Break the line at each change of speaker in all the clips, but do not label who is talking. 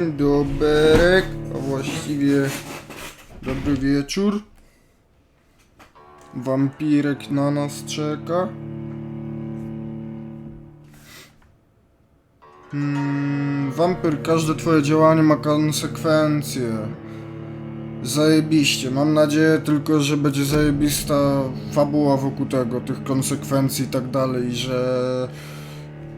Doberek, a właściwie dobry wieczór. Wampirek na nas czeka. Wampyr, każde twoje działanie ma konsekwencje. Zajebiście, mam nadzieję tylko, że będzie zajebista fabuła wokół tego, tych konsekwencji i tak dalej, że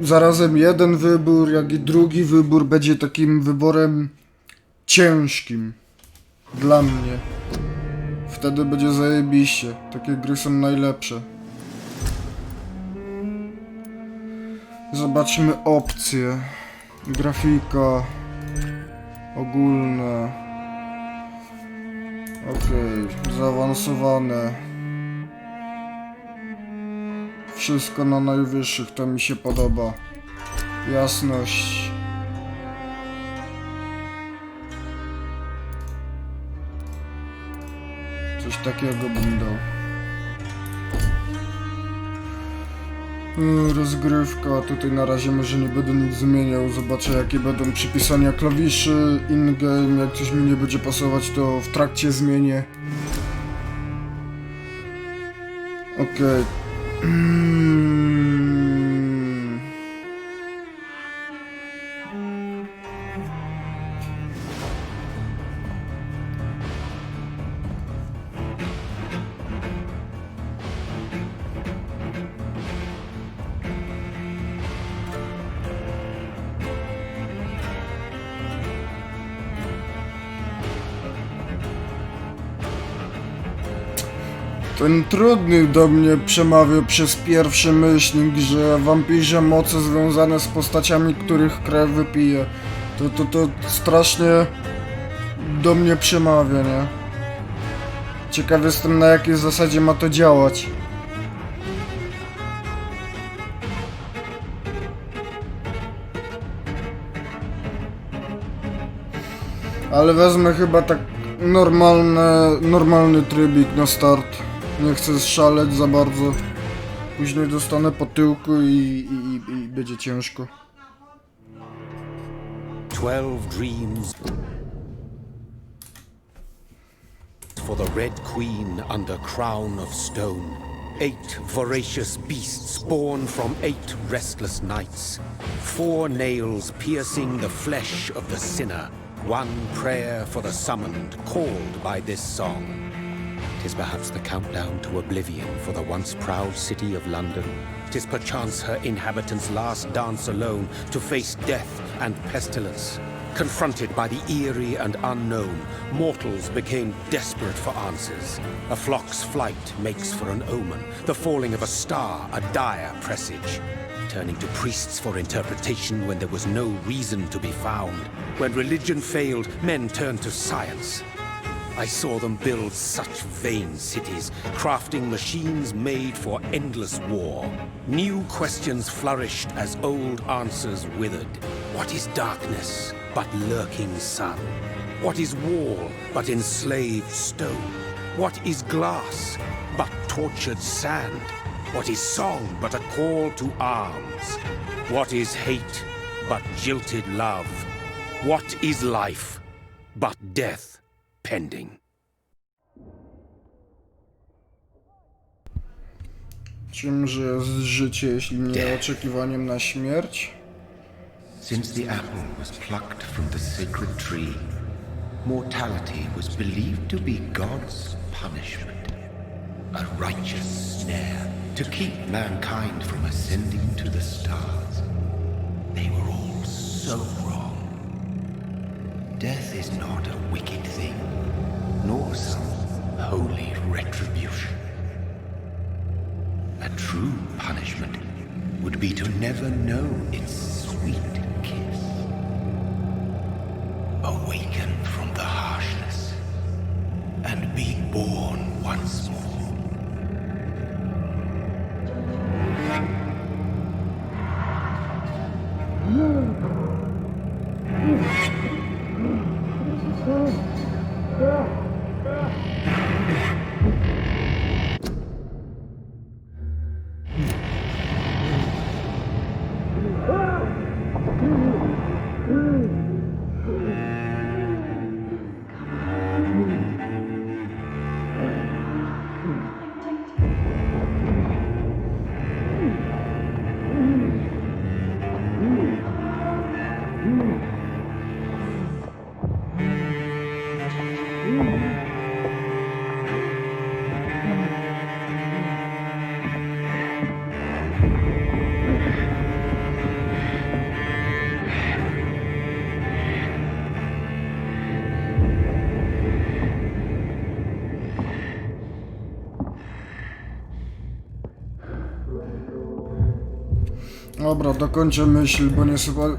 zarazem jeden wybór, jak i drugi wybór będzie takim wyborem ciężkim dla mnie. Wtedy będzie zajebiście. Takie gry są najlepsze. Zobaczmy opcje. Grafika. Ogólne. Okej, zaawansowane. Wszystko na najwyższych, to mi się podoba. Jasność. Coś takiego bym dał. Rozgrywka, tutaj na razie może nie będę nic zmieniał. Zobaczę jakie będą przypisania klawiszy in-game. Jak coś mi nie będzie pasować, to w trakcie zmienię. Okej. Ten trudny do mnie przemawiał przez pierwszy myślnik, że wampirze moce związane z postaciami, których krew wypije. To strasznie do mnie przemawia, nie? Ciekaw jestem, na jakiej zasadzie ma to działać. Ale wezmę chyba tak normalny trybik na start. Nie chcę szaleć za bardzo. Później dostanę po tyłku i będzie ciężko.
12 dreams for the Red Queen under crown of stone. 8 voracious beasts born from 8 restless nights. 4 nails piercing the flesh of the sinner. 1 prayer for the summoned, called by this song. 'Tis perhaps the countdown to oblivion for the once proud city of London. 'Tis perchance her inhabitants' last dance alone to face death and pestilence. Confronted by the eerie and unknown, mortals became desperate for answers. A flock's flight makes for an omen, the falling of a star a dire presage. Turning to priests for interpretation when there was no reason to be found. When religion failed, men turned to science. I saw them build such vain cities, crafting machines made for endless war. New questions flourished as old answers withered. What is darkness but lurking sun? What is wall but enslaved stone? What is glass but tortured sand? What is song but a call to arms? What is hate but jilted love? What is life but death pending?
Czymże jest życie, jeśli nie oczekiwaniem na śmierć?
Since the apple was plucked from the sacred tree, mortality was believed to be God's punishment, a righteous snare to keep mankind from ascending to the stars. They were all so wrong. Death is not a wicked thing, nor some holy retribution. A true punishment would be to never know its sweet kiss. Awaken from the harshness and be born once more.
Dobra, dokończę myśl, bo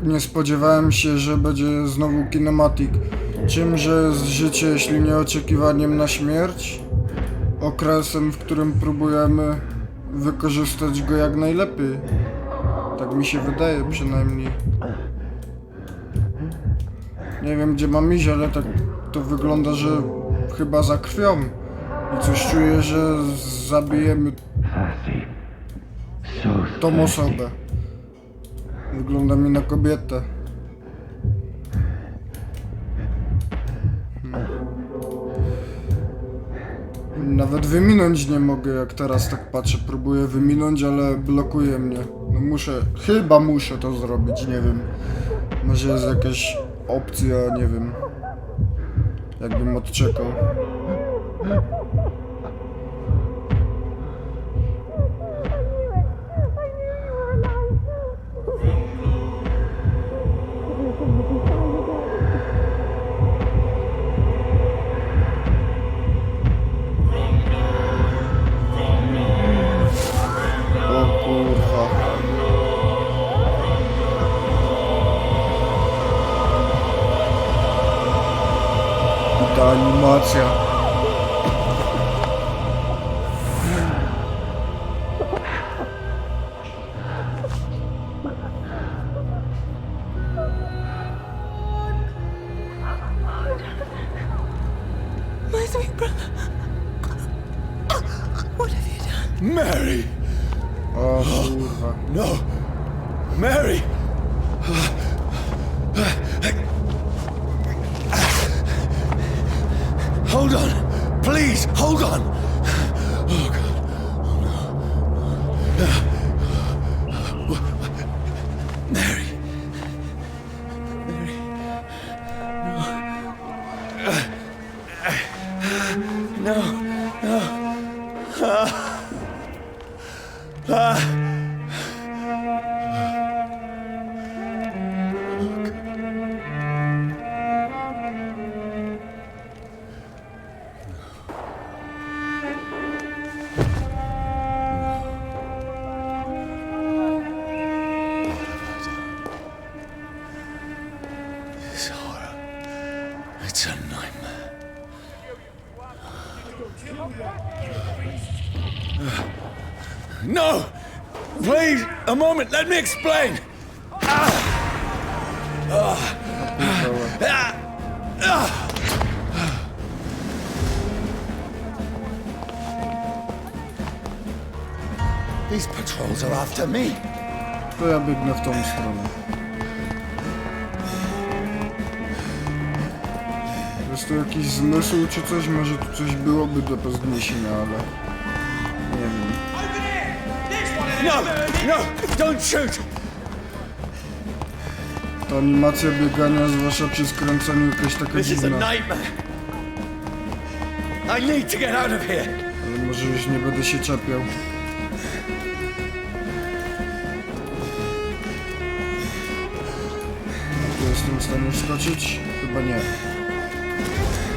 nie spodziewałem się, że będzie znowu kinematik. Czymże jest życie, jeśli nie oczekiwaniem na śmierć? Okresem, w którym próbujemy wykorzystać go jak najlepiej. Tak mi się wydaje przynajmniej. Nie wiem, gdzie mam iść, ale tak to wygląda, że chyba za krwią. I coś czuję, że zabijemy tą osobę. Wygląda mi na kobietę. Nawet wyminąć nie mogę, jak teraz tak patrzę. Próbuję wyminąć, ale blokuje mnie. No chyba muszę to zrobić, nie wiem. Może jest jakaś opcja, nie wiem. Jakbym odczekał. O kurwa. I ta animacja.
My sweet brother. What have you done?
Mary!
O kurwa.
No! Mary! Hold on! Please, hold on! Oh, God. Oh, no. Mary. Mary. No. No. This horror. It's a nightmare. No! Please, a moment, let me explain! These patrols are after me.
To ja biegnę w tą stronę. Jest tu jakiś zmysł czy coś? Może tu coś byłoby do zgniesienia, ale... Nie wiem.
No! No! Don't shoot!
Ta animacja biegania, zwłaszcza przy skręcaniu, jakaś taka
This is a
dziwna.
nightmare. I need to get out of here.
Ale może już nie będę się czepiał. Tu jestem w stanie wskoczyć? Chyba nie.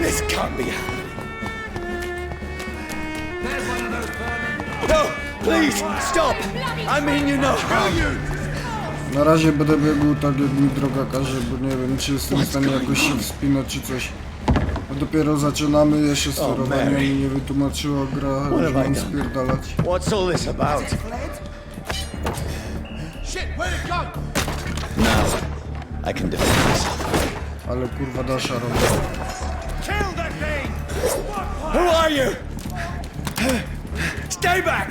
This can't be happening. No! Please, stop! I mean you know how.
Na razie będę biegł tak, jak mi droga każe, bo nie wiem, czy jestem w stanie jakoś się wspinać, czy coś. No dopiero zaczynamy, jeszcze sterowanie
Mary.
mi nie wytłumaczyła gra, już
have I
mam
done?
spierdalać.
What's all this about?
Shit, where'd it go?
Now, I can defend myself.
Ale kurwa dasza robię.
Kill that thing!
Who are you? Stay back!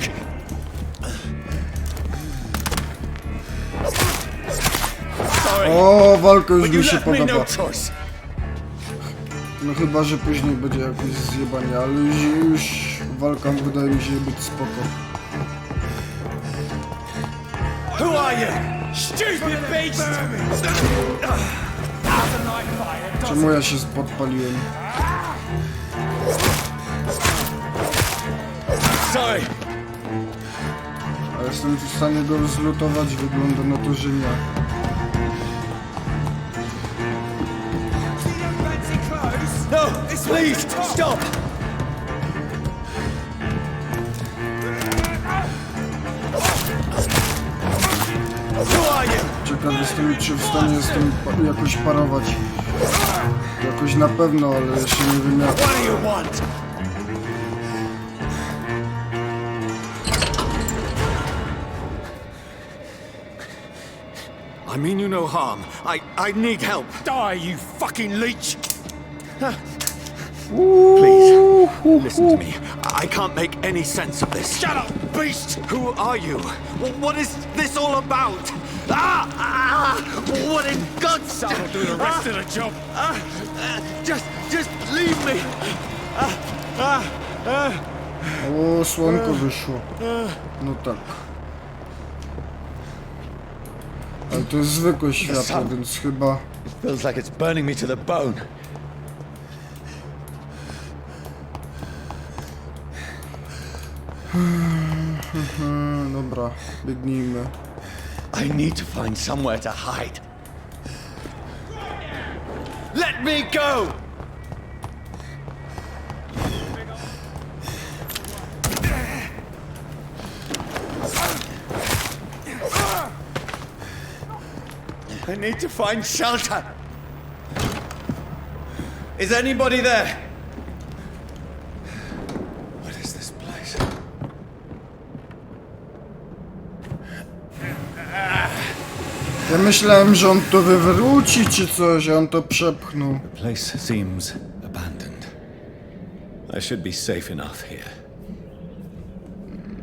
Sorry,
O, walka już
but you
mi się
left me no
podoba.
choice.
No chyba, że później będzie jakieś zjebanie, ale już walka wydaje mi się być spoko.
Who are you? Stupid beast!
Czemu ja się podpaliłem?
Sorry.
A jestem w stanie go zlutować, wygląda na to, że nie.
No, please, stop!
Ciekaw jestem, czy w stanie jestem jakoś parować. Jakoś na pewno, ale jeszcze nie wiem jak.
What do you want? I mean you no harm. I need help. Die, you fucking leech! Please, listen to me. I can't make any sense of this. Shut up, beast! Who are you? What is this all about? What in God's name? I'll do the rest of the job. Just leave me.
O, słonko wyszło. No tak. Ale to jest zwykłe światło, więc chyba...
It feels like it's burning me to the bone.
Dobra, biegnijmy.
I need to find somewhere to hide. Let me go! I need to find shelter. Is anybody there? What is this place?
Ja myślałem, że on to wywróci czy coś, a on to przepchnął.
The place seems abandoned. I should be safe enough here.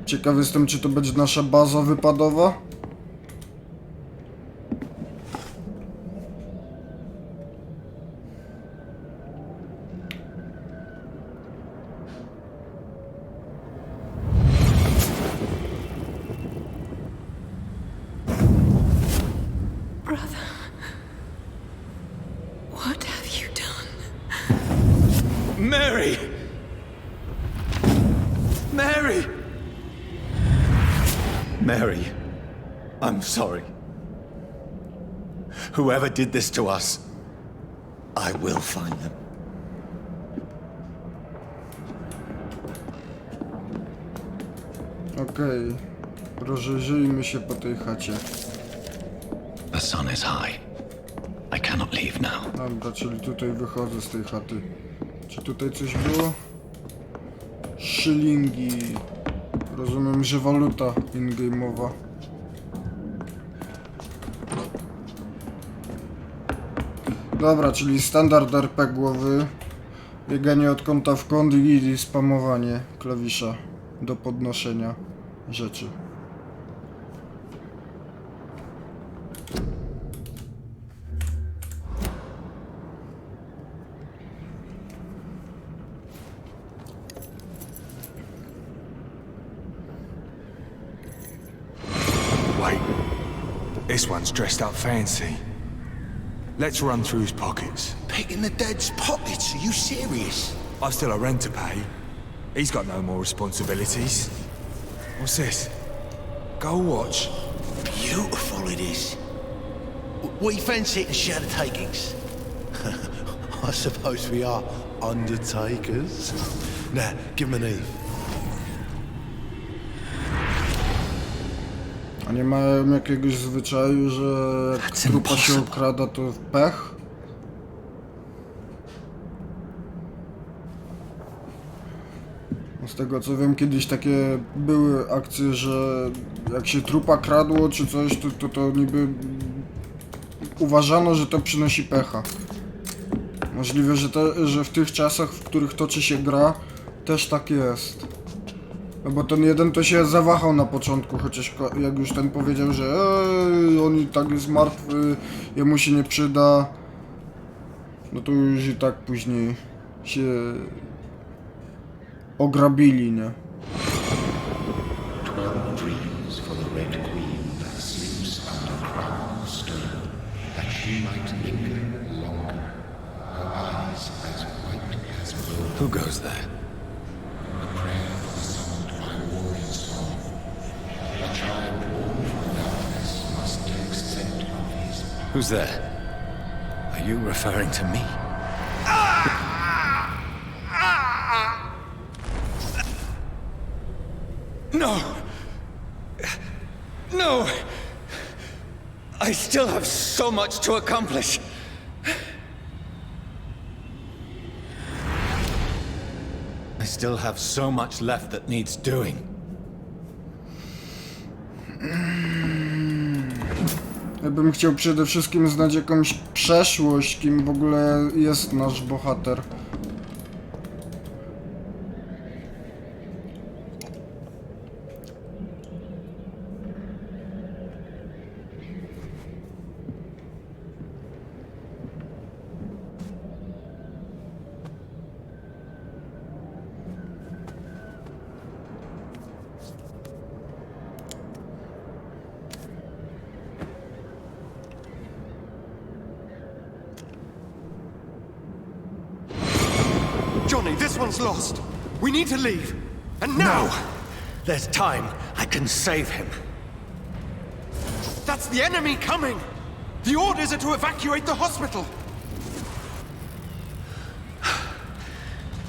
Ciekaw jestem, czy to będzie nasza baza wypadowa?
Brother. What have you done?
Mary! Mary! Mary, I'm sorry. Whoever did this to us, I will find them.
Okej. Rozejrzyjmy się po tej chacie.
The sun is high. I cannot leave now.
Dobra, czyli tutaj wychodzę z tej chaty. Czy tutaj coś było? Szylingi. Rozumiem, że waluta in-game'owa. Dobra, czyli standard RP głowy. Bieganie od kąta w kąt i spamowanie klawisza do podnoszenia rzeczy.
Wait, this one's dressed up fancy. Let's run through his pockets.
Picking the dead's pockets? Are you serious?
I've still a rent to pay. He's got no more responsibilities. What's this? Gold watch.
Beautiful it is. We fancy it and share the takings. I suppose we are undertakers. Now, give him an Eve.
A nie mają jakiegoś zwyczaju, że jak trupa się okrada, to pech? Z tego co wiem, kiedyś takie były akcje, że jak się trupa kradło czy coś, to niby uważano, że to przynosi pecha. Możliwe, że w tych czasach, w których toczy się gra, też tak jest. No bo ten jeden to się zawahał na początku, chociaż jak już ten powiedział, że on i tak jest martwy, jemu się nie przyda, no to już i tak później się ograbili, nie?
12 dreams for the Red Queen that sleeps under crown of stone, that she might linger longer, her eyes as white as gold.
Who goes there?
A prayer summoned by warrior song. A child born from darkness must take scent of his path.
Who's there? Are you referring to me? No! No! I still have so much to accomplish. I still have so much left that needs doing.
Ja bym chciał przede wszystkim znać jakąś przeszłość, kim w ogóle jest nasz bohater.
Johnny, this one's lost. We need to leave. And now! There's time. I can save him. That's the enemy coming! The orders are to evacuate the hospital!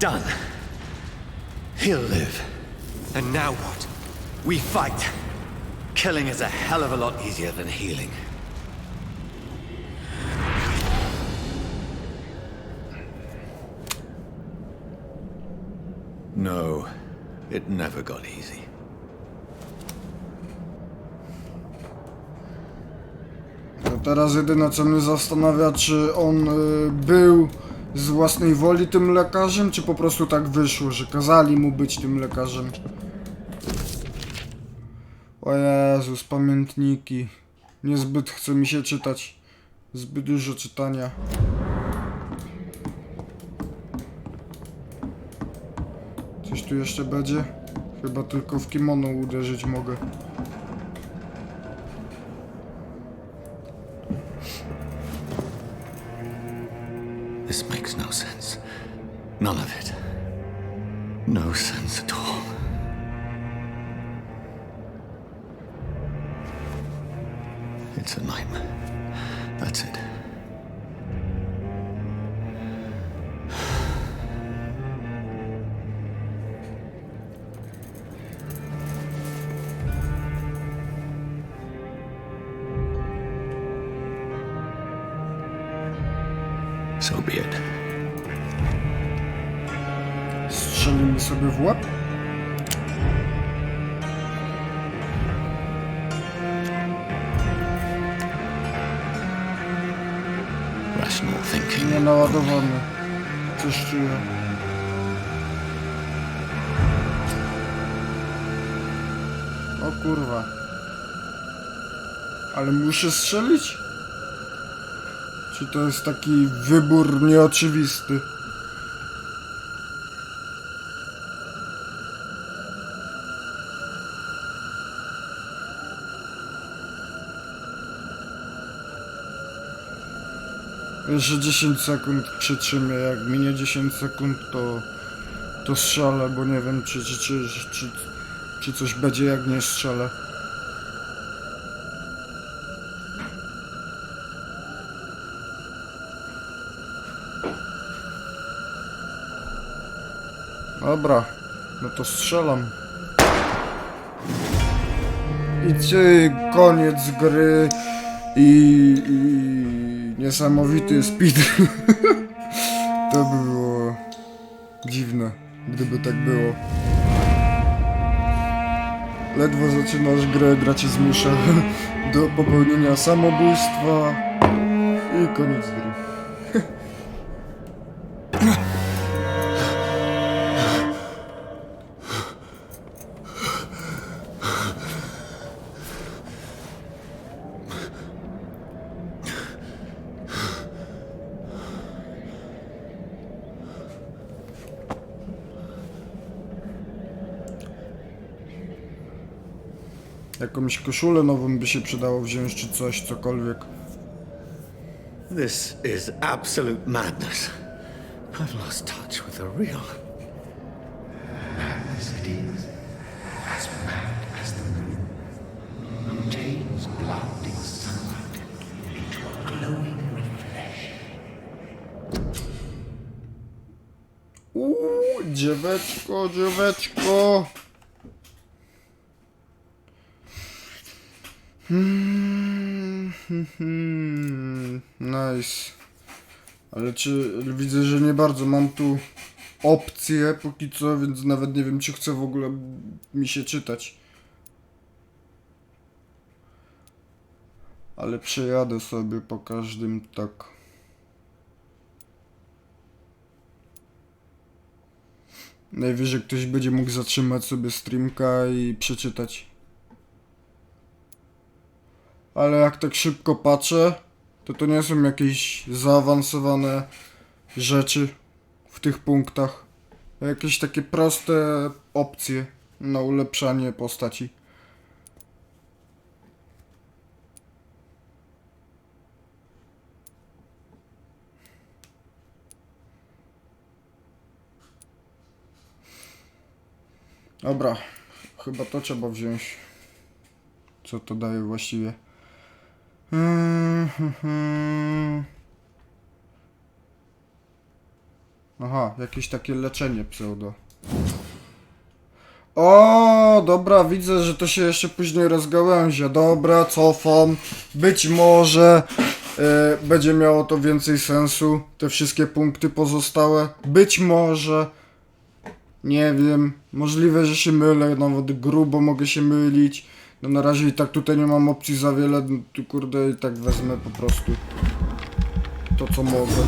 Done. He'll live. And now what? We fight. Killing is a hell of a lot easier than healing. No, it never got easy.
No teraz jedyne co mnie zastanawia, czy on był z własnej woli tym lekarzem, czy po prostu tak wyszło, że kazali mu być tym lekarzem. O Jezus, pamiętniki. Niezbyt chce mi się czytać. Zbyt dużo czytania. Coś tu jeszcze będzie? Chyba tylko w kimono uderzyć mogę.
This makes no sense. None of it. No sense at all. It's a nightmare. That's it. So be it.
Strzelimy sobie w łeb?
Rational thinking.
Nie naładowany. Coś czuję. O kurwa. Ale muszę strzelić? Czy to jest taki wybór nieoczywisty? Jeszcze 10 sekund przytrzymię, jak minie 10 sekund to strzelę, bo nie wiem czy coś będzie jak nie strzelę. Dobra, no to strzelam. I koniec gry i niesamowity speed. To by było dziwne, gdyby tak było. Ledwo zaczynasz grę, gra cię zmusza do popełnienia samobójstwa i koniec gry. Jakąś koszulę nową by się przydało wziąć, czy coś, cokolwiek.
This is absolute madness. I've lost touch with the real.
Madness it is, as mad as the moon, who changes blinding sunlight into a glowing reflection.
Dzieweczko, dzieweczko. Nice. Ale widzę, że nie bardzo mam tu opcje póki co, więc nawet nie wiem, czy chcę w ogóle mi się czytać. Ale przejadę sobie po każdym tak. Najwyżej ktoś będzie mógł zatrzymać sobie streamka i przeczytać. Ale jak tak szybko patrzę, to nie są jakieś zaawansowane rzeczy w tych punktach. Jakieś takie proste opcje na ulepszanie postaci. Dobra, chyba to trzeba wziąć. Co to daje właściwie? Aha, jakieś takie leczenie pseudo. O, dobra, widzę, że to się jeszcze później rozgałęzia. Dobra, cofam. Być może będzie miało to więcej sensu. Te wszystkie punkty pozostałe. Być może. Nie wiem. Możliwe, że się mylę. Nawet grubo mogę się mylić. No na razie i tak tutaj nie mam opcji za wiele. Tu kurde i tak wezmę po prostu to, co mogę.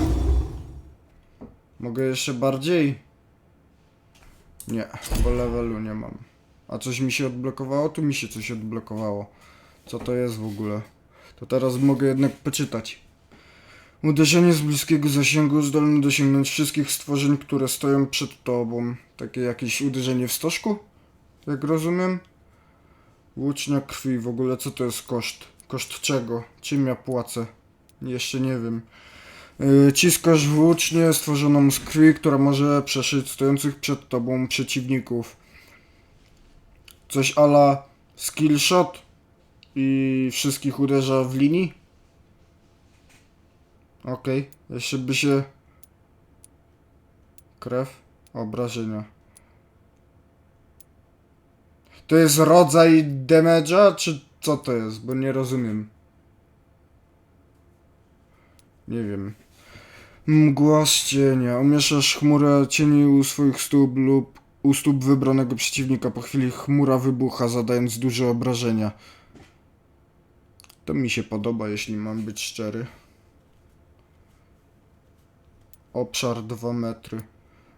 Mogę jeszcze bardziej? Nie, bo levelu nie mam. A coś mi się odblokowało? Tu mi się coś odblokowało. Co to jest w ogóle? To teraz mogę jednak poczytać. Uderzenie z bliskiego zasięgu zdolne dosięgnąć wszystkich stworzeń, które stoją przed tobą. Takie jakieś uderzenie w stożku? Jak rozumiem? Włócznia krwi. W ogóle co to jest koszt? Koszt czego? Czym ja płacę? Jeszcze nie wiem. Ciskasz włócznię stworzoną z krwi, która może przeszyć stojących przed tobą przeciwników. Coś ala skillshot i wszystkich uderza w linii? Okej, jeszcze by się... Krew? Obrażenia. To jest rodzaj damage'a, czy co to jest? Bo nie rozumiem. Nie wiem. Mgła z cienia. Umieszasz chmurę cieni u swoich stóp lub u stóp wybranego przeciwnika. Po chwili chmura wybucha, zadając duże obrażenia. To mi się podoba, jeśli mam być szczery. Obszar 2 metry.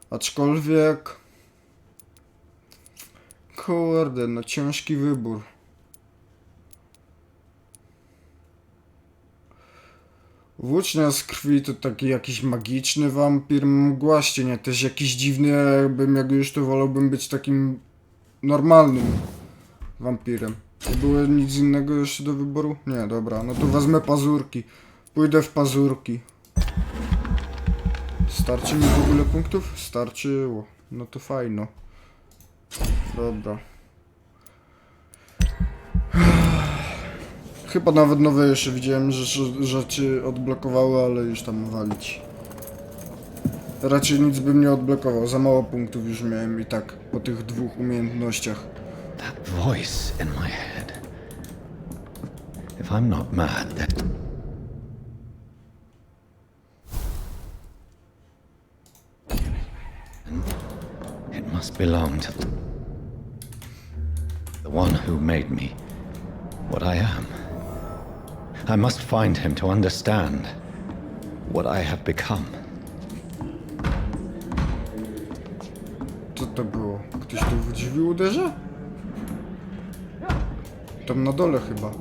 Aczkolwiek... Kurde, no ciężki wybór. Włócznia z krwi to taki jakiś magiczny wampir. Mgła z cienia też jakiś dziwny, jak już to wolałbym być takim normalnym wampirem. Nie było nic innego jeszcze do wyboru? Nie, dobra, no to wezmę pazurki. Pójdę w pazurki. Starczy mi w ogóle punktów? Starczyło. No to fajno. Dobra. Chyba nawet nowe jeszcze widziałem, że rzeczy odblokowały, ale już tam walić. Raczej nic bym nie odblokował, za mało punktów już miałem i tak po tych dwóch umiejętnościach.
That voice in my head. If I'm not mad, that... It must belong to the one who made me what I am. I must find him to understand what I have become.
Co to było? Ktoś tu w drzwi uderza? Tam na dole chyba.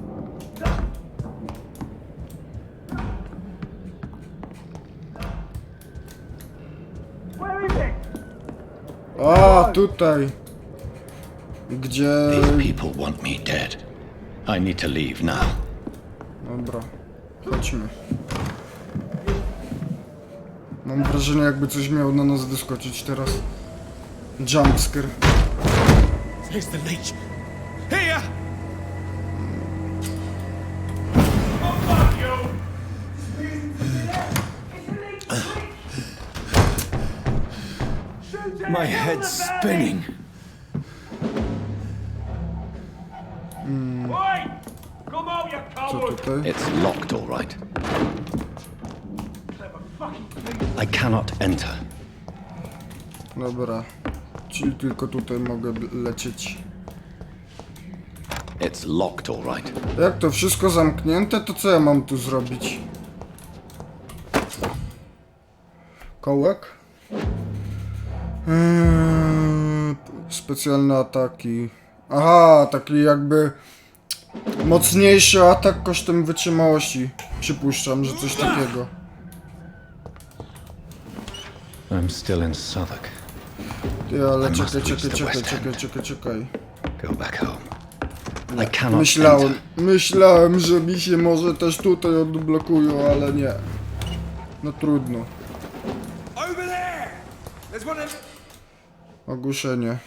A, tutaj. Gdzie...
These people want me dead. I need to leave now.
Dobra, chodźmy. Mam wrażenie, jakby coś miało na nas wyskoczyć teraz. Jumpscare.
Here's the leech. Here! My head's spinning.
Oi! Come out, you cunt!
Co tutaj?
It's locked, all right. I cannot enter.
Dobra. Czyli tylko tutaj mogę lecieć.
It's locked, all right.
Jak to wszystko zamknięte, to co ja mam tu zrobić? Kołek? Specjalne ataki. Aha, taki jakby mocniejszy atak kosztem wytrzymałości. Przypuszczam, że coś takiego.
I'm still in Southwark.
Ty, ale
I must reach the West
czekaj.
Go back home. I cannot
Myślałem, że mi się może też tutaj odblokują, ale nie. No trudno. Ogłuszenie.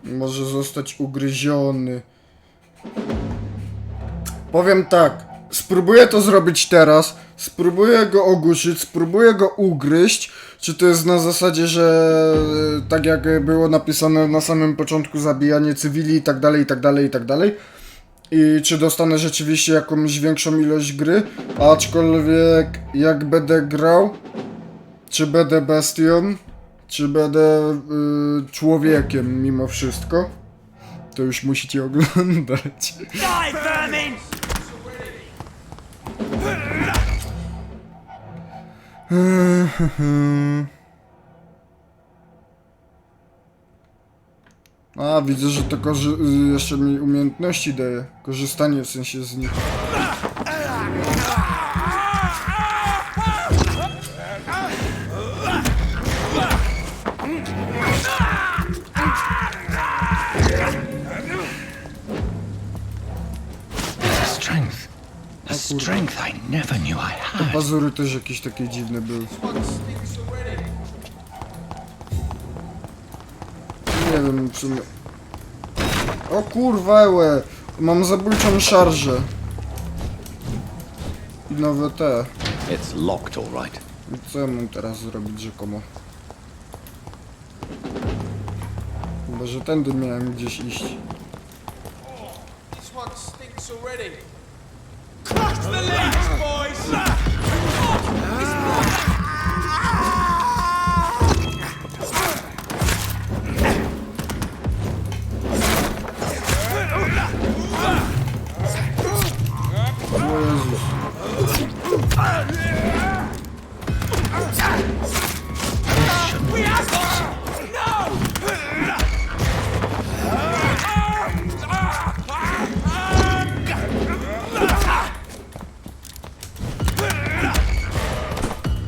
Może zostać ugryziony. Powiem tak. Spróbuję to zrobić teraz. Spróbuję go ogłuszyć, spróbuję go ugryźć. Czy to jest na zasadzie, że tak jak było napisane na samym początku, zabijanie cywili i tak dalej, i tak dalej, i tak dalej. I czy dostanę rzeczywiście jakąś większą ilość gry. Aczkolwiek jak będę grał, czy będę bestią, czy będę człowiekiem mimo wszystko, to już musicie oglądać. A, widzę, że to jeszcze mi umiejętności daje. Korzystanie w sensie z nich.
Strength. A strength I never knew I
Te
had.
pazury też jakieś takie dziwne były. Nie wiem, w sumie... O kurwa, ełe! Mam zabójczą szarżę. I nowe te.
It's locked, all right.
I co ja mam teraz zrobić rzekomo? Chyba, że tędy miałem gdzieś iść.
This one stinks already. Clutch the leads, boys!
O Jezus.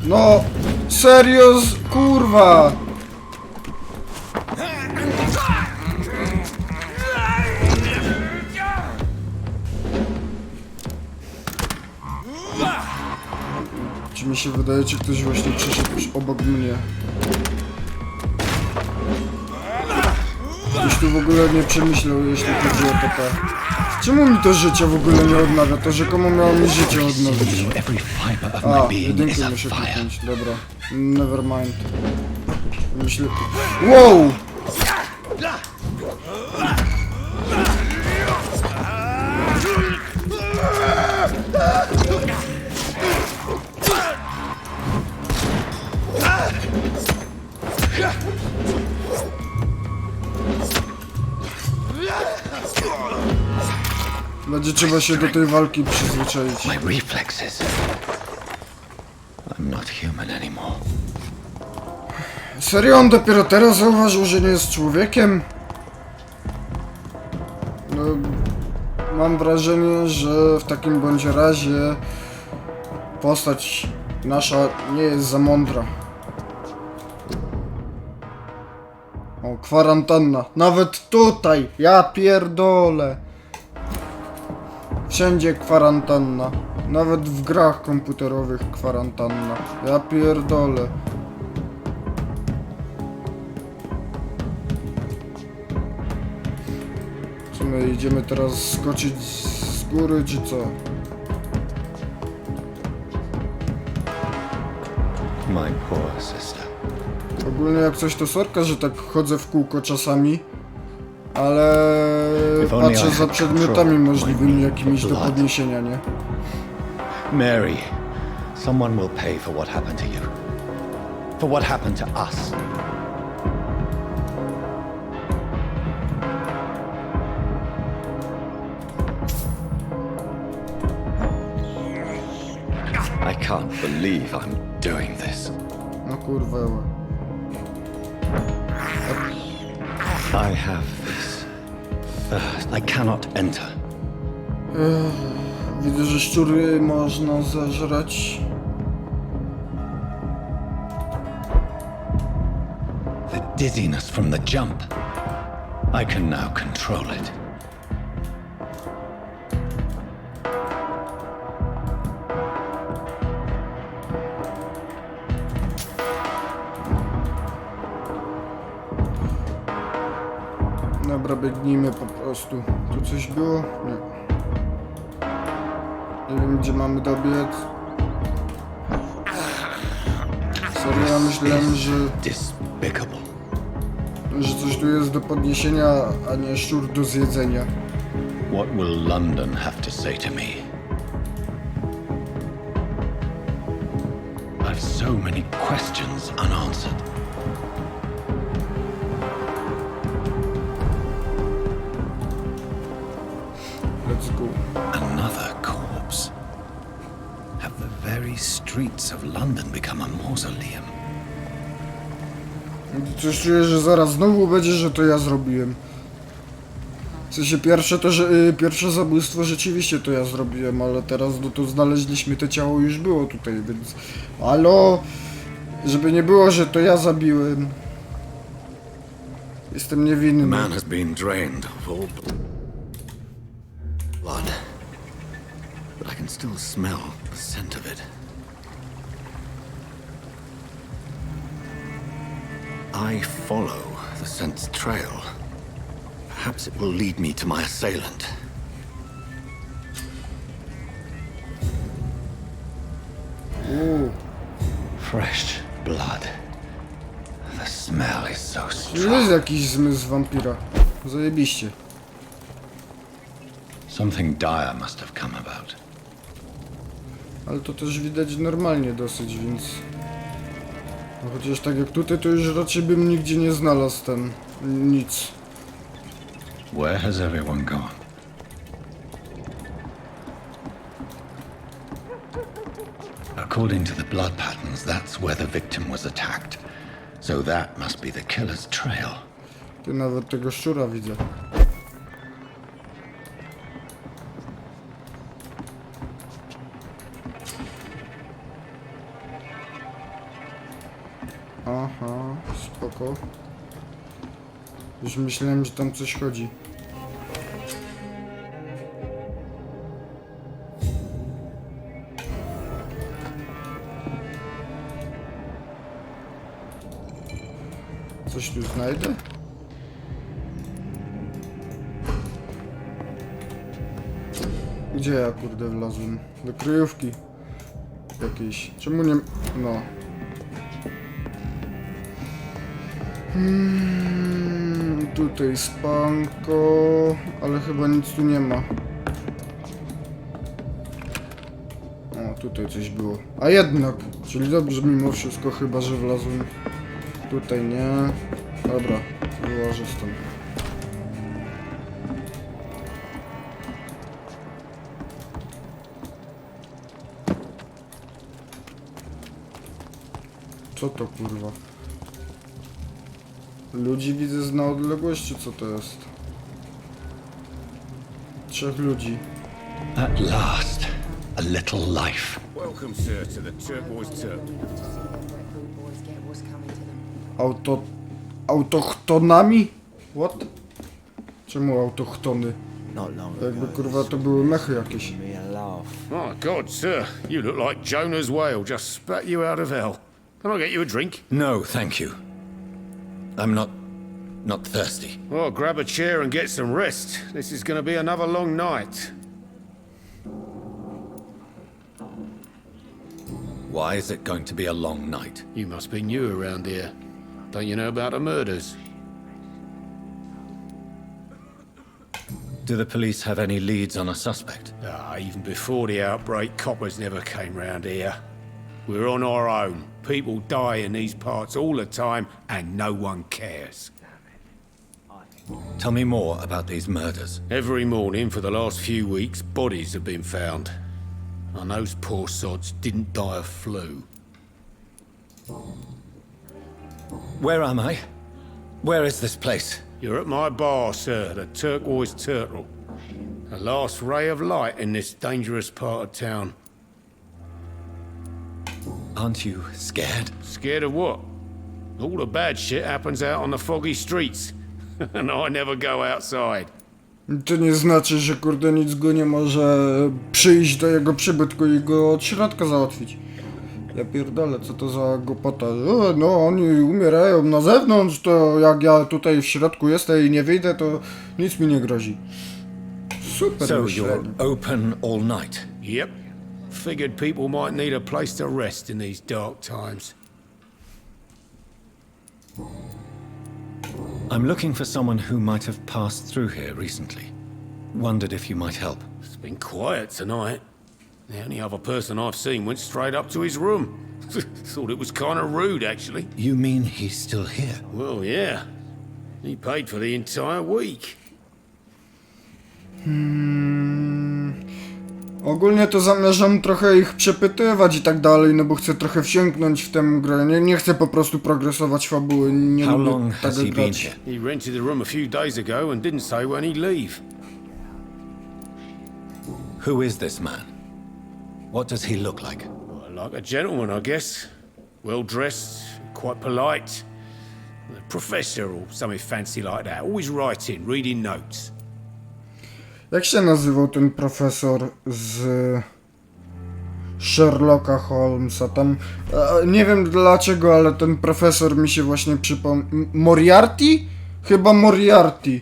No, serio, kurwa! Czy mi się wydaje, czy ktoś właśnie przeszedł obok mnie? Ktoś tu w ogóle nie przemyślał, jeśli chodzi o TP. Czemu mi to życie w ogóle nie odnawia? To rzekomo miało mi życie odnowić.
Every fiber of
A,
my being is
jedynkę
a
muszę
fire.
kliknąć, dobra. Never mind. Myślę... Wow! Będzie trzeba się do tej walki przyzwyczaić.
My reflexes. I'm not human anymore.
Serio, on dopiero teraz zauważył, że nie jest człowiekiem? No, mam wrażenie, że w takim bądź razie postać nasza nie jest za mądra. O, kwarantanna. Nawet tutaj! Ja pierdolę! Wszędzie kwarantanna. Nawet w grach komputerowych kwarantanna. Ja pierdolę. Co my idziemy teraz skoczyć z góry, czy co?
My poor sister.
Ogólnie jak coś to sorka, że tak chodzę w kółko czasami. Ale patrzę za przedmiotami możliwymi jakimiś do podniesienia, nie?
Mary, someone will pay for what happened to you. For what happened to us. I can't believe I'm doing this.
No kurwa.
I have this thirst. I cannot enter.
Widzę, że szczury można zeżreć.
The dizziness from the jump. I can now control it.
Dobra, biegnijmy po prostu. Tu coś było? Nie. Nie wiem, gdzie mamy dobiec. Serio, ja myślałem,
Despicable.
że coś tu jest do podniesienia, a nie szczur do zjedzenia.
What will London have to say to me? I've so many questions unanswered.
Let's go.
Another corpse. Have the very streets of London become a mausoleum?
Coś czuję, że zaraz znowu będzie, że to ja zrobiłem. W sensie pierwsze to, że pierwsze zabójstwo rzeczywiście to ja zrobiłem, ale teraz no to znaleźliśmy to ciało, już było tutaj, więc... Halo! Żeby nie było, że to ja zabiłem. Jestem niewinny.
Man has been drained of all blood, but I can still smell the scent of it. I follow the scent's trail. Perhaps it will lead me to my assailant.
Fresh blood. The smell is so
Jest
strong.
jakiś zmysł wampira. Zajebiście.
Something dire must have come about.
Ale to też widać normalnie dosyć, więc... No chociaż tak jak tutaj, to już raczej bym nigdzie nie znalazł ten... nic.
Where has everyone gone? According to the blood patterns, that's where the victim was attacked. So that must be the killer's trail.
Ty nawet tego szczura widzę. Aha, spoko. Już myślałem, że tam coś chodzi. Coś tu znajdę? Gdzie ja kurde wlazłem? Do kryjówki jakiejś. Czemu nie... no. Tutaj spanko, ale chyba nic tu nie ma. O, tutaj coś było. A jednak, czyli dobrze mimo wszystko, chyba że wlazłem. Tutaj nie. Dobra, wyłożę stąd. Co to kurwa? Ludzi widzę na odległości, co to jest? 3 ludzi.
At last, a little life.
Welcome, sir, to the Turquoise Turk.
Autochtonami? What? Czemu autochtony? Jakby kurwa to były mechy jakieś.
My God, sir, you look like Jonah's whale just spat you out of hell. Can I get you a drink?
No, thank you. I'm not thirsty.
Oh, grab a chair and get some rest. This is going to be another long night.
Why is it going to be a long night?
You must be new around here. Don't you know about the murders?
Do the police have any leads on a suspect?
Even before the outbreak, coppers never came round here. We're on our own. People die in these parts all the time, and no one cares.
Tell me more about these murders.
Every morning for the last few weeks, bodies have been found. And those poor sods didn't die of flu.
Where am I? Where is this place?
You're at my bar, sir, the Turquoise Turtle. The last ray of light in this dangerous part of town.
Aren't you scared?
Scared of what? All the bad shit happens out on the foggy streets. And I never go outside.
To nie znaczy, że kurde nic go nie może przyjść do jego przybytku i go od środka załatwić. Ja pierdolę, co to za głupota. No, oni umierają na zewnątrz, to jak ja tutaj w środku jestem i nie wyjdę, to nic mi nie grozi. Super
So
myślenie.
you're open all night?
Yep. Figured people might need a place to rest in these dark times.
I'm looking for someone who might have passed through here recently. Wondered if you might help.
It's been quiet tonight. The only other person I've seen went straight up to his room. Thought it was kind of rude, actually.
You mean he's still here?
Well, yeah. He paid for the entire week.
Ogólnie to zamierzam trochę ich przepytywać i tak dalej, no bo chcę trochę wsiąknąć w tę grę. Nie chcę po prostu progresować fabuły. Nie
How
lubię
long has
tego
he been
grać.
here?
He rented the room a few days ago and didn't say when he'd leave.
Who is this man? What does he look like?
Well, like a gentleman, I guess. Well dressed, quite polite. A professor or something fancy like that. Always writing, reading notes.
Jak się nazywał ten profesor z Sherlocka Holmesa? Tam nie wiem dlaczego, ale ten profesor mi się właśnie przypomniał. Moriarty? Chyba Moriarty.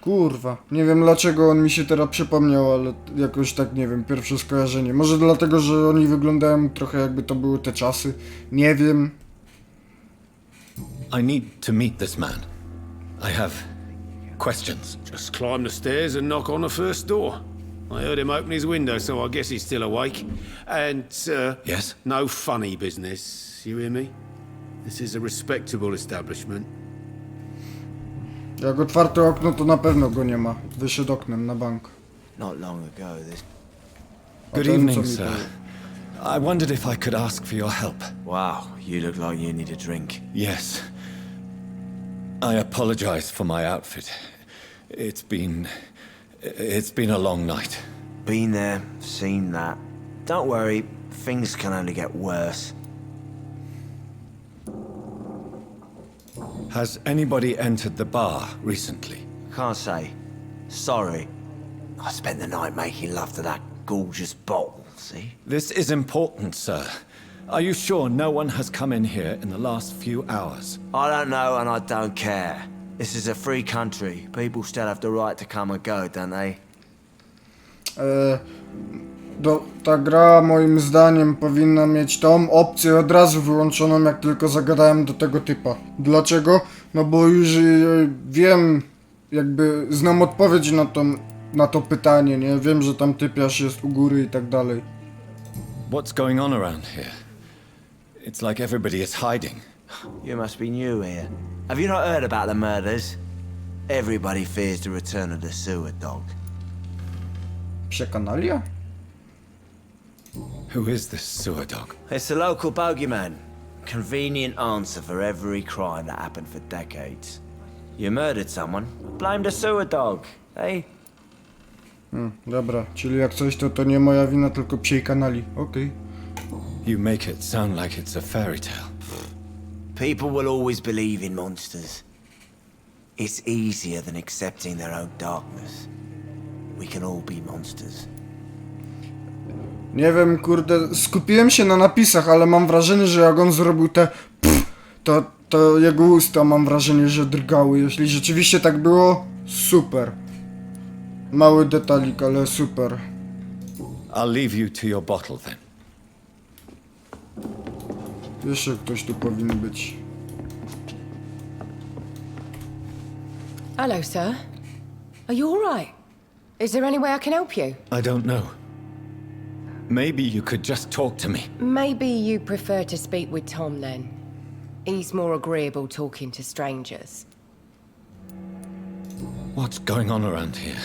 Kurwa, nie wiem dlaczego on mi się teraz przypomniał, ale jakoś tak nie wiem, pierwsze skojarzenie. Może dlatego, że oni wyglądają trochę jakby to były te czasy. Nie wiem.
I need to meet this man. I have questions.
Just climb the stairs and knock on the first door. I heard him open his window, so I guess he's still awake. And,
Yes?
no funny business, you hear me? This is a respectable establishment.
Jak otwarte okno, to na pewno go nie ma. Wyszedł oknem na bank.
Not long ago, this...
Good
ten, co
evening,
mi
sir.
powie.
I wondered if I could ask for your help.
Wow, you look like you need a drink.
Yes. I apologize for my outfit. It's been a long night.
Been there, seen that. Don't worry, things can only get worse.
Has anybody entered the bar recently?
Can't say. Sorry. I spent the night making love to that gorgeous bottle, see?
This is important, sir. Are you sure no one has come in here in the last few hours?
I don't know and I don't care. This is a free country. People still have the right to come and go, don't they?
Ta gra moim zdaniem powinna mieć tą opcję od razu wyłączoną, jak tylko zagadałem do tego typa. Dlaczego? No bo już wiem, jakby znam odpowiedź na to pytanie, nie? Wiem, że tam typiarz jest u góry i tak dalej.
What's going on around here? It's like everybody is hiding.
You must be new here. Have you not heard about the murders? Everybody fears the return of the sewer dog.
Psiekanalia?
Who is this sewer dog?
It's the local bogeyman. Convenient answer for every crime that happened for decades. You murdered someone, blame the sewer dog, eh?
Dobra, czyli jak coś to nie moja wina, tylko psiej kanali. Okej.
You make it sound like it's a fairy tale.
People will always believe in monsters. It's easier than accepting their own darkness. We can all be monsters.
Nie wiem, kurde, skupiłem się na napisach, ale mam wrażenie, że jak on zrobił te to jego usta, mam wrażenie, że drgały. Jeśli rzeczywiście tak było, super. Mały detalik, ale super.
I'll leave you to your bottle then.
Jeszcze ktoś tu powinien być.
Hello, sir. Are you all right?
Is there any way I can help you?
I don't know. Maybe you could just talk to me.
Maybe you prefer to speak with Tom then. He's more agreeable talking to strangers.
What's going on around here?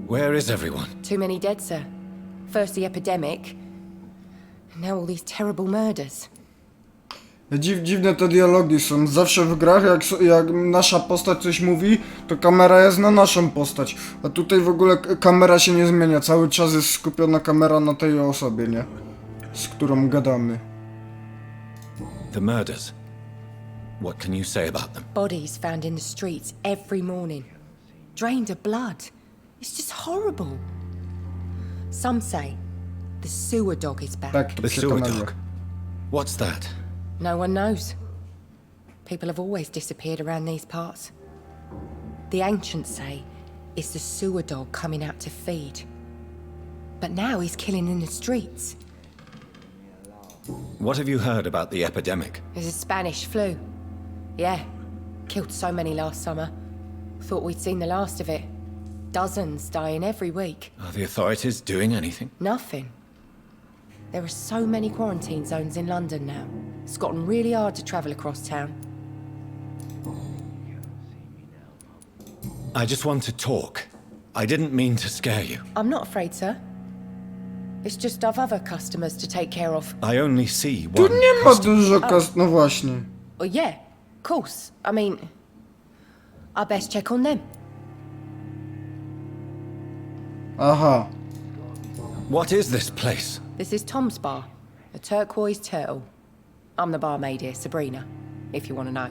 Where is everyone?
Too many dead, sir. First the epidemic, and now all these terrible murders.
Dziwne te dialogi są. Zawsze w grach, jak nasza postać coś mówi, to kamera jest na naszą postać. A tutaj w ogóle kamera się nie zmienia. Cały czas jest skupiona kamera na tej osobie, nie? Z którą gadamy.
The murders. What can you say about them?
Bodies found in the streets every morning. Drained of blood. It's just horrible. Some say the sewer dog is back.
Tak, to
The sewer
przekonanie.
dog. What's that?
No one knows. People have always disappeared around these parts. The ancients say it's the sewer dog coming out to feed. But now he's killing in the streets.
What have you heard about the epidemic?
There's a Spanish flu. Yeah, killed so many last summer. Thought we'd seen the last of it. Dozens dying every week.
Are the authorities doing anything?
Nothing. There are so many quarantine zones in London now. It's gotten really hard to travel across town.
I just want to talk. I didn't mean to scare you.
I'm not afraid, sir. It's just I've other customers to take care of.
I only see
Tu
one
nie ma
customer.
dużo no właśnie.
Oh, yeah, of course. I mean, I best check on them.
Aha.
What is this place?
This is Tom's bar, a turquoise turtle. I'm the barmaid here, Sabrina, if you want to know.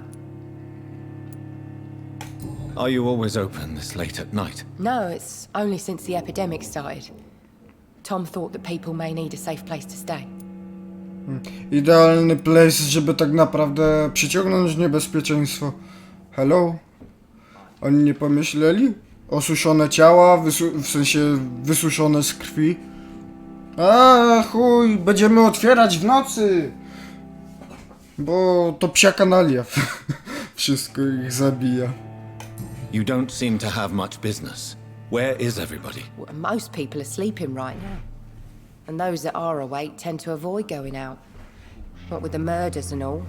Are you always open this late at night?
No, it's only since the epidemic started. Tom thought that people may need a safe place to stay.
Idealny place, żeby tak naprawdę przyciągnąć niebezpieczeństwo. Hello? Oni nie pomyśleli? Osuszone ciała, w sensie wysuszone z krwi. A chuj, będziemy otwierać w nocy! Bo to psia kanalia. Wszystko ich zabija.
You don't seem to have much business. Where is everybody?
Well, most people are sleeping right now. And those that are awake tend to avoid going out. What with the murders and all.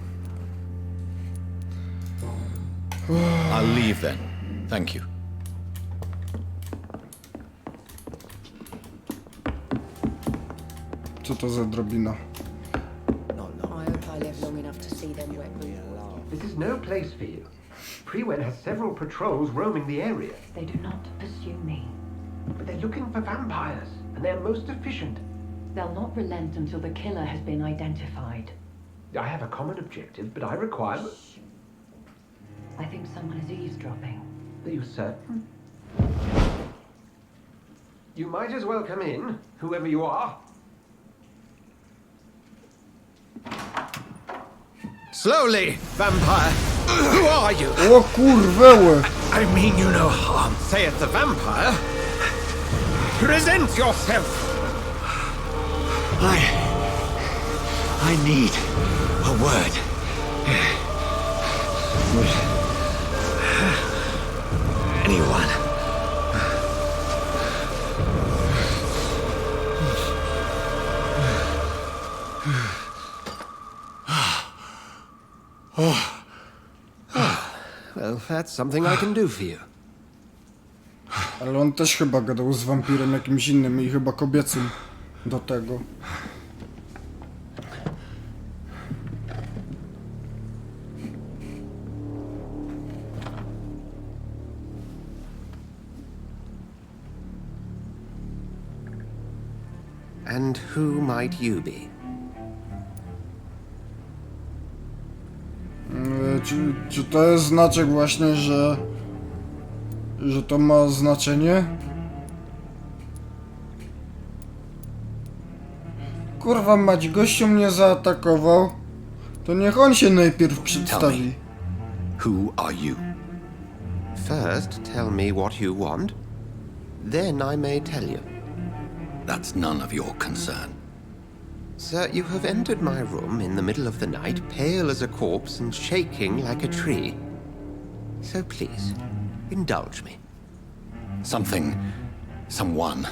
I'll leave then. Thank you.
Co to za drobina?
I hope I live long enough to see them wet boots.
This is no place for you. Prewen has several patrols roaming the area.
They do not pursue me.
But they're looking for vampires, and they're most efficient.
They'll not relent until the killer has been identified.
I have a common objective, but I require...
I think someone is eavesdropping.
Are you certain? You might as well come in, whoever you are.
Slowly, vampire. Who are you?
O kurwełe!
I mean you no harm, saith the vampire. Present yourself. I need a word. Anyone? Well, that's something I can do for you.
Ale on też chyba gadał z wampirem jakimś innym i chyba kobiecym do tego.
And who might you be?
Czy to jest znaczek właśnie, że to ma znaczenie? Kurwa mać, gościu mnie zaatakował. To niech on się najpierw przedstawi.
Who are you? First, tell me what you want. Then I may tell you.
That's none of your concern.
Sir, you have entered my room in the middle of the night, pale as a corpse and shaking like a tree. So please, indulge me.
Something someone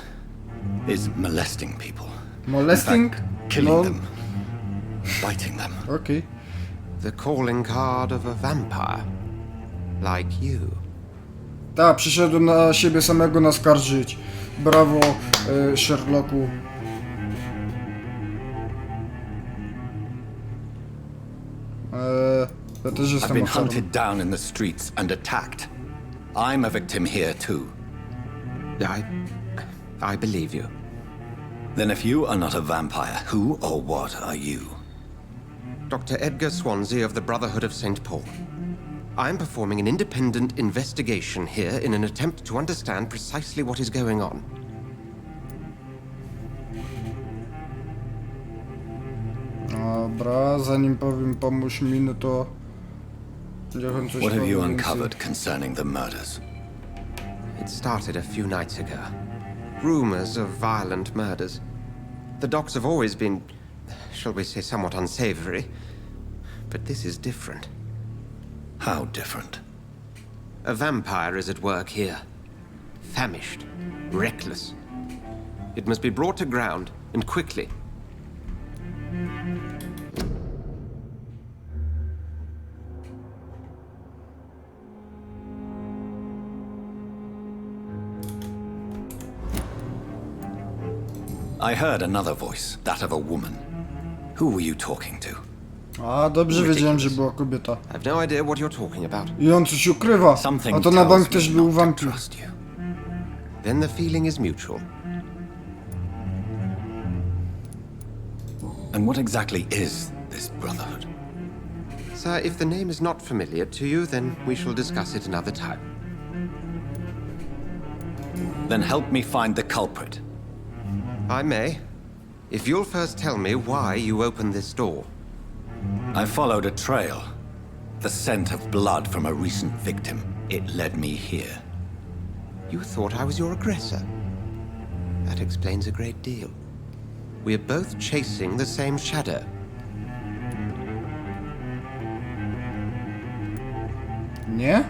is molesting people.
Molesting?
In fact, killing them. Biting them.
Okay.
The calling card of a vampire. Like you.
Tak, przyszedłem na siebie samego naskarżyć. Brawo, Sherlocku. Ja też
I've
jestem
been
ofiarą.
hunted down in the streets and attacked. I'm a victim here too.
I believe you.
Then if you are not a vampire, who or what are you?
Dr. Edgar Swansea of the Brotherhood of St. Paul. I'm performing an independent investigation here in an attempt to understand precisely what is going on.
Dobra, zanim powiem pomóż mi, no to... niech on coś
What have
powie
you
więcej.
uncovered concerning the murders?
It started a few nights ago. Rumors of violent murders. The docs have always been, shall we say, somewhat unsavory. But this is different.
How different?
A vampire is at work here. Famished. Reckless. It must be brought to ground, and quickly.
I heard another voice, that of a woman. Who were you talking to?
A, dobrze wiedziałem, że była kobieta.
I've no idea what you're talking about.
I on coś ukrywa. A to na bank też był wampir.
Then the feeling is mutual.
And what exactly is this brotherhood?
Sir, if the name is not familiar to you, then we shall discuss it another time.
Then help me find the culprit.
I may. If you'll first tell me why you opened this door.
I followed a trail. The scent of blood from a recent victim. It led me here.
You thought I was your aggressor. That explains a great deal. We're both chasing the same shadow.
Nie?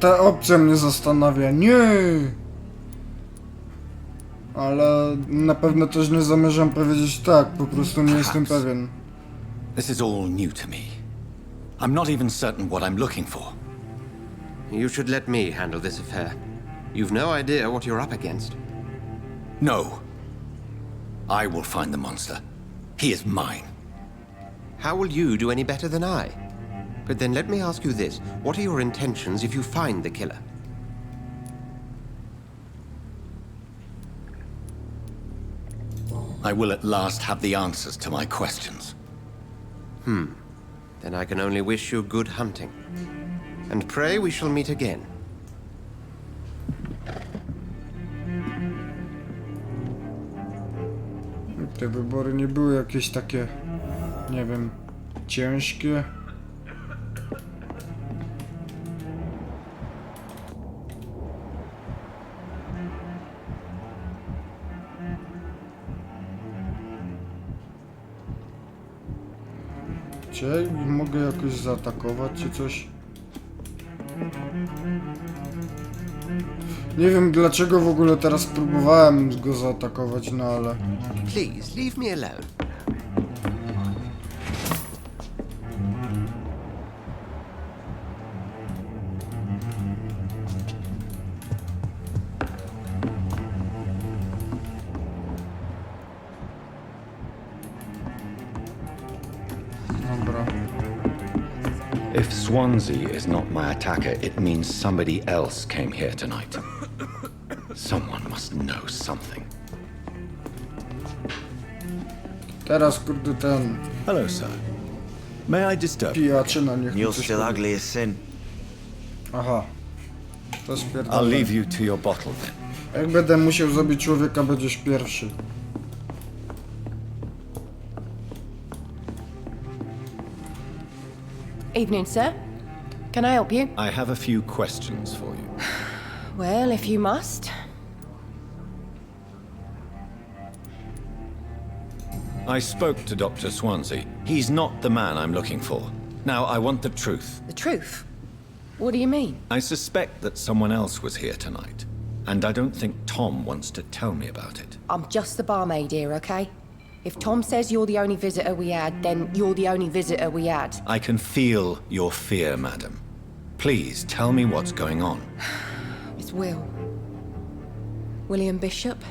Ta opcja mnie zastanawia. Nie! Ale na pewno też nie zamierzam powiedzieć tak, po prostu nie jestem pewien.
This is all new to me. I'm not even certain what I'm looking for.
You should let me handle this affair. You've no idea what you're up against.
No. I will find the monster. He is mine.
How will you do any better than I? But then let me ask you this. What are your intentions if you find the killer?
I will at last have the answers to my questions.
Then I can only wish you good hunting. And pray we shall meet again.
Te wybory nie były jakieś takie, nie wiem, ciężkie. Czy mogę jakoś zaatakować, czy coś? Nie wiem dlaczego w ogóle teraz próbowałem go zaatakować, no ale...
Please, leave me alone.
Dobra.
If Swansea is not my attacker, it means somebody else came here tonight. Someone must know something.
Teraz kurde ten...
Hello, sir. May I disturb you?
Pijaczyna niech mi
You're
coś
still
powie.
ugly as sin.
Aha. To
I'll
spierdolę.
leave you to your bottle then.
Jak będę musiał zabić człowieka, będziesz pierwszy.
Evening, sir. Can I help you?
I have a few questions for you.
Well, if you must.
I spoke to Dr. Swansea. He's not the man I'm looking for. Now, I want the truth.
The truth? What do you mean?
I suspect that someone else was here tonight, and I don't think Tom wants to tell me about it.
I'm just the barmaid here, okay? If Tom says you're the only visitor we had, then you're the only visitor we had.
I can feel your fear, madam. Please, tell me what's going on.
It's Will. William Bishop.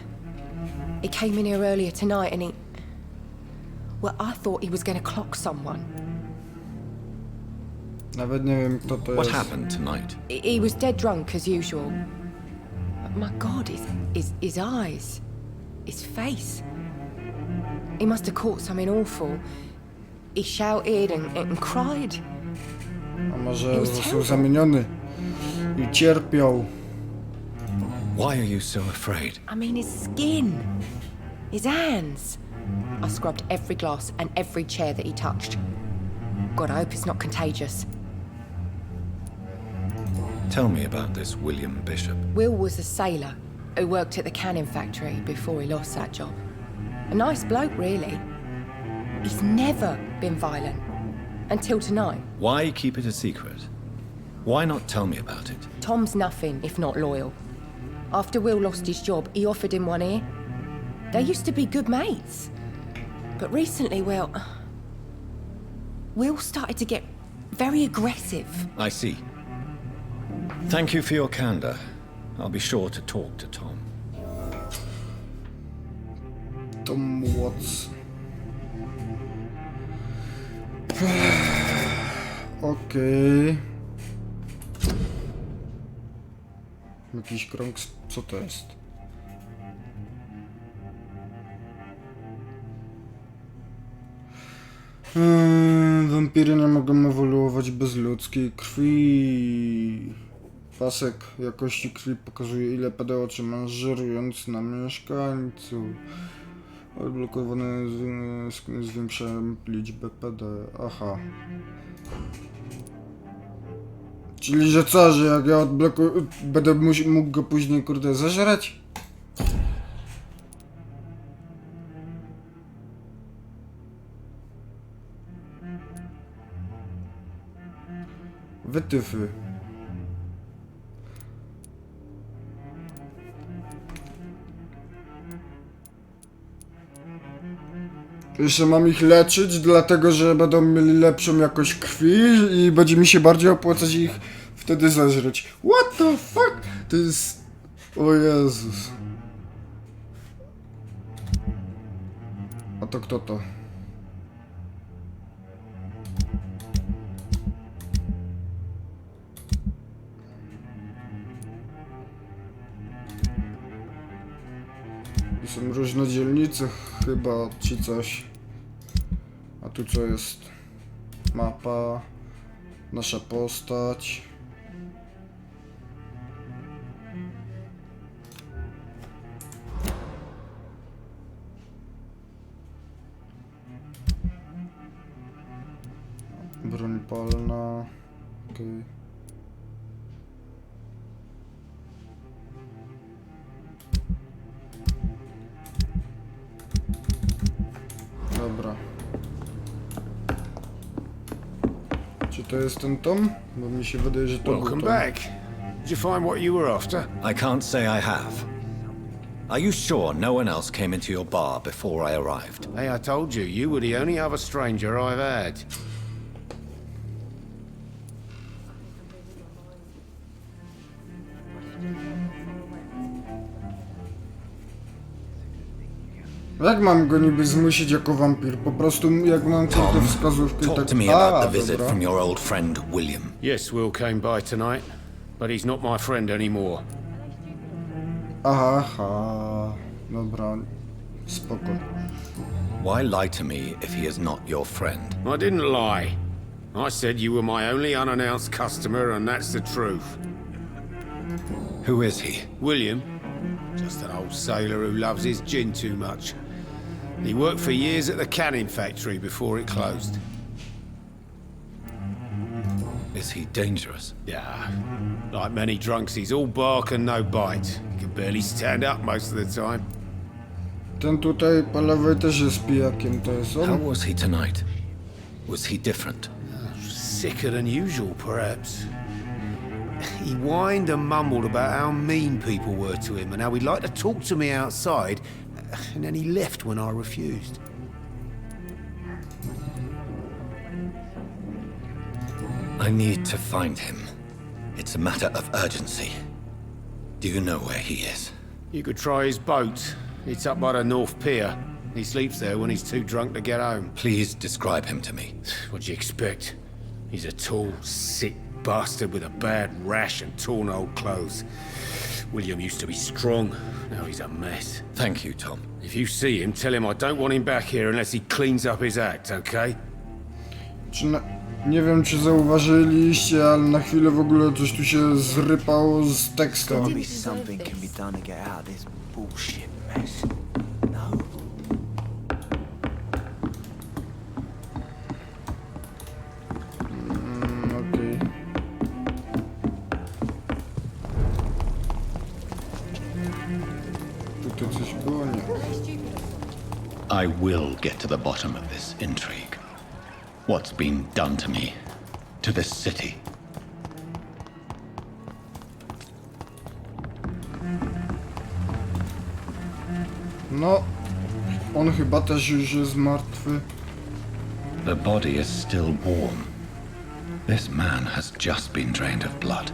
He came in here earlier tonight and he... Well, I thought he was going to clock someone.
Nawet nie wiem, kto to
What
jest.
happened tonight?
He was dead drunk, as usual. But my God, his eyes. His face. He must have caught something awful. He shouted and cried.
A może został zamieniony i cierpiał.
Why are you so afraid?
I mean, his skin. His hands. I scrubbed every glass and every chair that he touched. God, I hope it's not contagious.
Tell me about this William Bishop.
Will was a sailor who worked at the canning factory before he lost that job. A nice bloke, really. He's never been violent. Until tonight.
Why keep it a secret? Why not tell me about it?
Tom's nothing if not loyal. After Will lost his job, he offered him one ear. They used to be good mates. But recently, well... Will started to get very aggressive.
I see. Thank you for your candor. I'll be sure to talk to Tom.
Tom Watts. Okej. Jakiś krąg, co to jest? Wampiry nie mogą ewoluować bez ludzkiej krwi. Pasek jakości krwi pokazuje, ile PD otrzyma, żerując na mieszkańców. Odblokowane zwiększa liczbę PD. Aha. Czyli, że co, że jak ja odblokuję, będę mógł go później, kurde, zażreć? Wytyfy. Jeszcze mam ich leczyć, dlatego że będą mieli lepszą jakość krwi i będzie mi się bardziej opłacać ich wtedy zeżreć. What the fuck? To jest... O Jezus. A to kto to? Tu są różne dzielnice chyba, czy coś. A tu co jest? Mapa. Nasza postać. Broń palna. Okej. Dobra. Czy to jest ten Tom? Bo mi się wydaje, że to był
Welcome
Tom.
back. Did you find what you were after?
I can't say I have. Are you sure no one else came into your bar before I arrived?
Hey, I told you, you were the only other stranger I've had.
Jak mam go niby zmusić jako wampir? Po prostu jak mam tylko wskazówkę i
Talk
tak...
to me about the
A,
visit
dobra.
from your old friend William.
Yes, Will came by tonight, but he's not my friend anymore.
Aha, dobra. Spoko.
Why lie to me if he is not your friend?
I didn't lie. I said you were my only unannounced customer, and that's the truth.
Who is he?
William, just an old sailor who loves his gin too much. He worked for years at the canning factory before it closed.
Is he dangerous?
Yeah, like many drunks, he's all bark and no bite. He can barely stand up most of the time.
Ten tutaj po lewej też jest pijakiem, to jest on?
How was he tonight? Was he different?
Sicker than usual, perhaps. He whined and mumbled about how mean people were to him and how he'd like to talk to me outside, and then he left when I refused.
I need to find him. It's a matter of urgency. Do you know where he is?
You could try his boat. It's up by the North Pier. He sleeps there when he's too drunk to get home.
Please describe him to me.
What do you expect? He's a tall, sick bastard with a bad rash and torn old clothes. William used to be strong. Now he's a mess.
Thank you, Tom.
If you see him, tell him I don't want him back here unless he cleans up his act, okay?
Nie wiem, czy zauważyliście, ale na chwilę w ogóle coś tu się zrypało z tekstem.
Gotta be something can be done to get out of this bullshit mess. No?
Okej. Tutaj coś było? Nie.
I will get to the bottom of this intrigue. What's been done to me? To this city?
No, on chyba też już jest martwy.
The body is still warm. This man has just been drained of blood.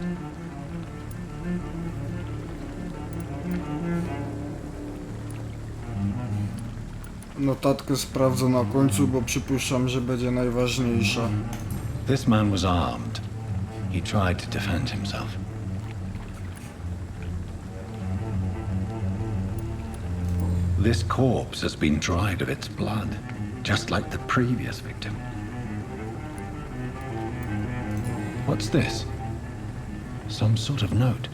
Notatkę sprawdzę na końcu, bo przypuszczam, że będzie najważniejsza.
This man was armed. He tried to defend himself. This corpse has been dried of its blood, just like the previous victim. What's this? Some sort of note.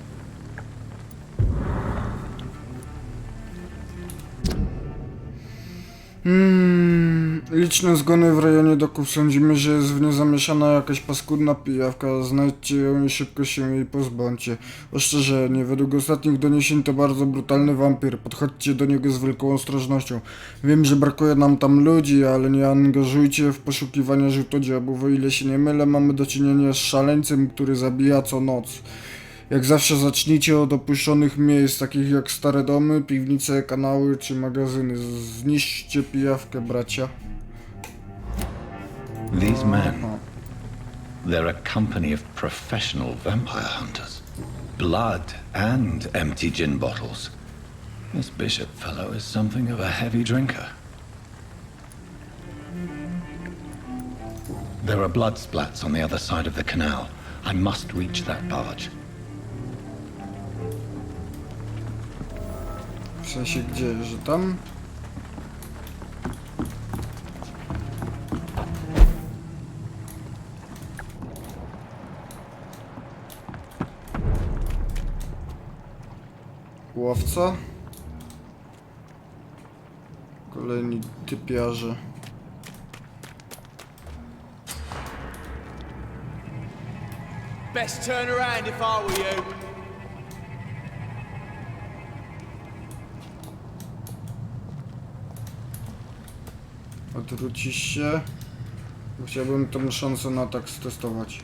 Liczne zgony w rejonie doków. Sądzimy, że jest w nie zamieszana jakaś paskudna pijawka. Znajdźcie ją i szybko się jej pozbądźcie. Ostrzeżenie. Według ostatnich doniesień to bardzo brutalny wampir. Podchodźcie do niego z wielką ostrożnością. Wiem, że brakuje nam tam ludzi, ale nie angażujcie w poszukiwania żółtodziobów. O ile się nie mylę, mamy do czynienia z szaleńcem, który zabija co noc. Jak zawsze zacznijcie od opuszczonych miejsc, takich jak stare domy, piwnice, kanały czy magazyny. Zniszczcie pijawkę, bracia.
These men, they're a company of professional vampire hunters. Blood and empty gin bottles. This bishop fellow is something of a heavy drinker. There are blood splats on the other side of the canal. I must reach that barge.
W sensie gdzie, że tam? Łowca? Kolejni typiarze.
Best turn around if I were you.
Odwrócisz się. Chciałbym tą szansę na atak stestować.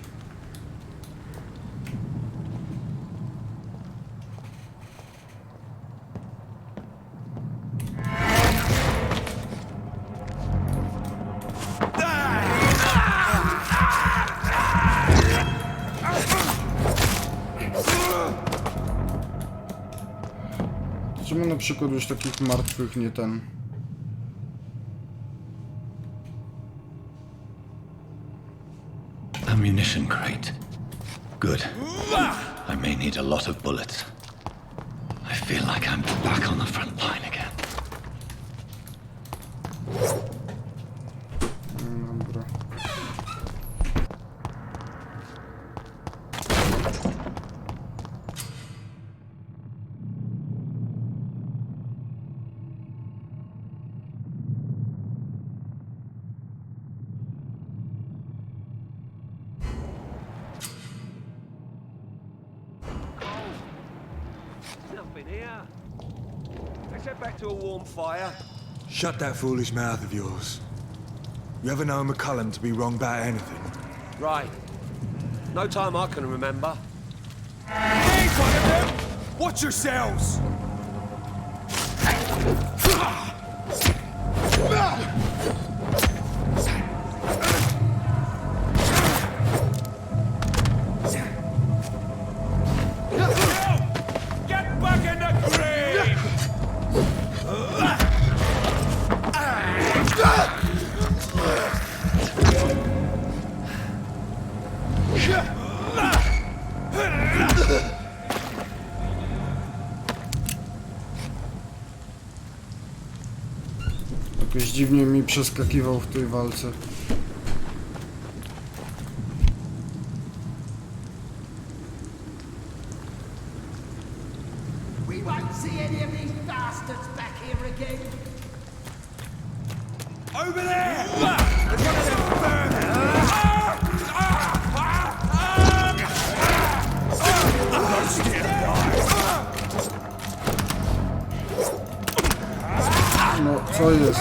Czemu na przykład już takich martwych nie ten?
Ammunition crate. Good. I may need a lot of bullets. I feel like I'm back on the front line again.
Dobra.
Let's head back to a warm fire.
Shut that foolish mouth of yours. You ever known McCullum to be wrong about anything?
Right. No time I can remember. Hey, one of them!
Watch yourselves!
Get back in the grave!
Jakoś dziwnie mi przeskakiwał w tej walce.
We won't see any of these bastards back here again.
Over there! There's one of them burners!
No, co jest?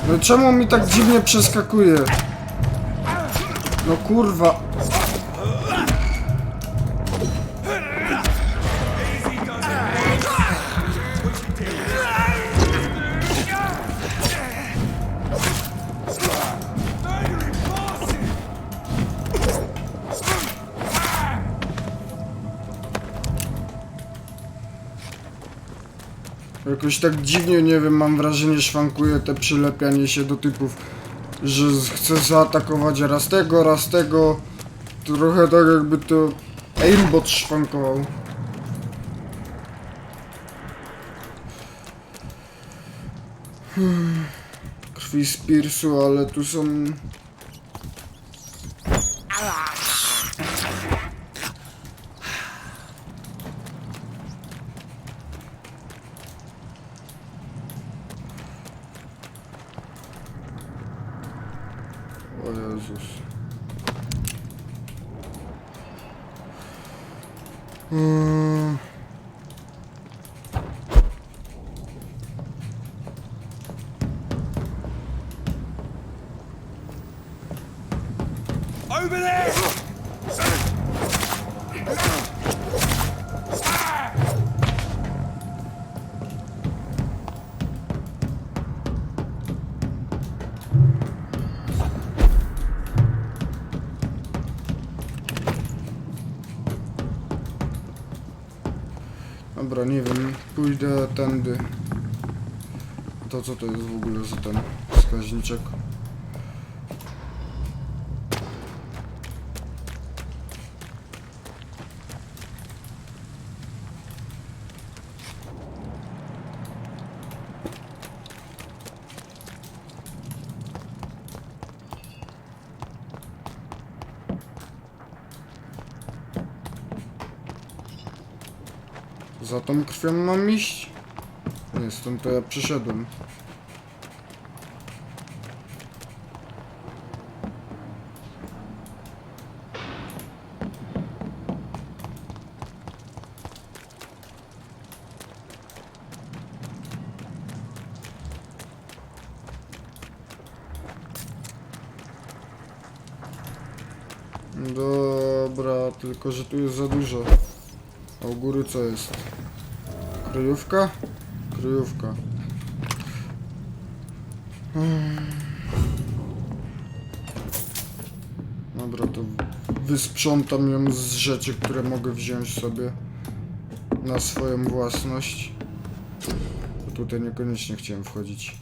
No czemu mi tak dziwnie przeskakuje? No kurwa. Jakoś tak dziwnie, nie wiem, mam wrażenie, szwankuje te przylepianie się do typów, że chcę zaatakować raz tego. Trochę tak jakby to aimbot szwankował. Krwi z Piersu, ale tu są... O Jezus.
Over there!
Dobra, nie wiem, pójdę tędy. To co to jest w ogóle za ten wskaźniczek? Za tą krwią mam iść? Nie, stąd to ja przyszedłem. Dobra, tylko że tu jest za dużo. A u góry co jest? Kryjówka? Kryjówka. Dobra, to wysprzątam ją z rzeczy, które mogę wziąć sobie na swoją własność. Bo tutaj niekoniecznie chciałem wchodzić.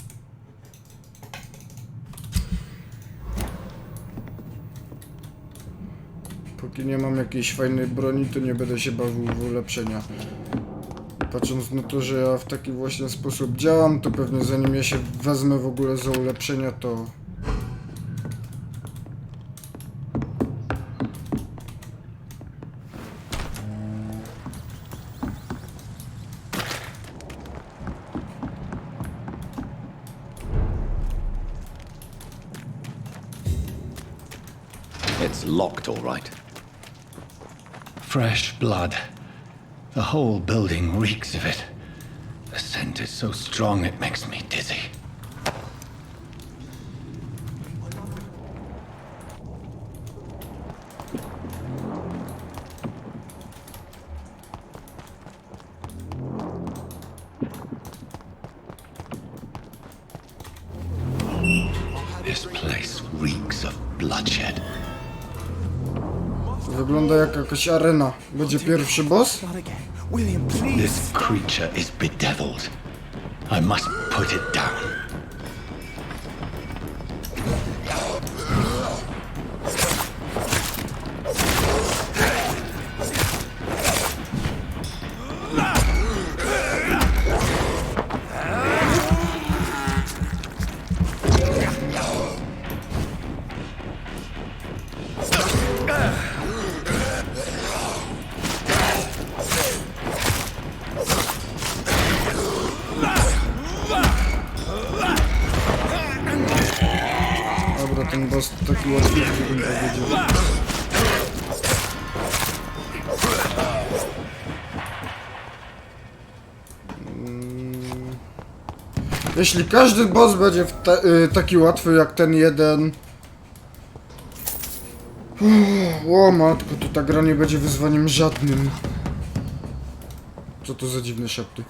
Póki nie mam jakiejś fajnej broni, to nie będę się bawił w ulepszenia. Patrząc na to, że ja w taki właśnie sposób działam, to pewnie zanim ja się wezmę w ogóle za ulepszenia, to...
It's locked, all right. Fresh blood. The whole building reeks of it. The scent is so strong it makes me dizzy. This place reeks of bloodshed.
Wygląda jak jakaś arena. Będzie pierwszy boss?
This creature is bedeviled. I must put it down.
Ten boss taki łatwiejszy, bym powiedział. Jeśli każdy boss będzie taki łatwy jak ten jeden... O matko, to ta gra nie będzie wyzwaniem żadnym. Co to za dziwne szepty?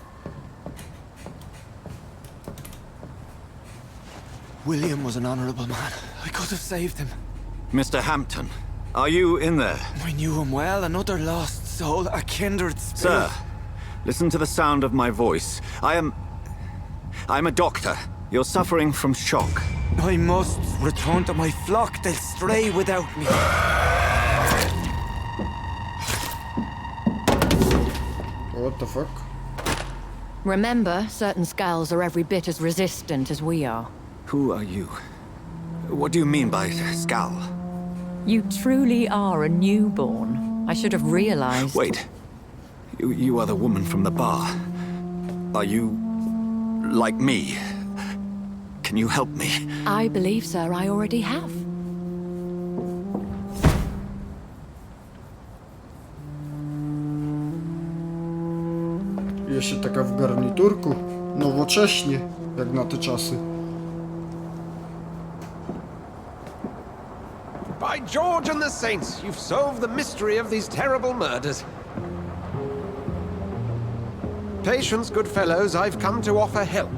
William was an honorable man. I could have saved him.
Mr. Hampton, are you in there?
I knew him well, another lost soul, a kindred spirit.
Sir, listen to the sound of my voice. I'm a doctor. You're suffering from shock.
I must return to my flock. They'll stray without me.
What the fuck?
Remember, certain skulls are every bit as resistant as we are.
Who are you? What do you mean by Skal?
You truly are a newborn. I should have realized.
Wait. You are the woman from the bar. Are you... like me? Can you help me?
I believe, sir, I already have.
Jeszcze taka w garniturku. Nowocześnie, jak na te czasy.
By George and the Saints, you've solved the mystery of these terrible murders. Patience, good fellows, I've come to offer help.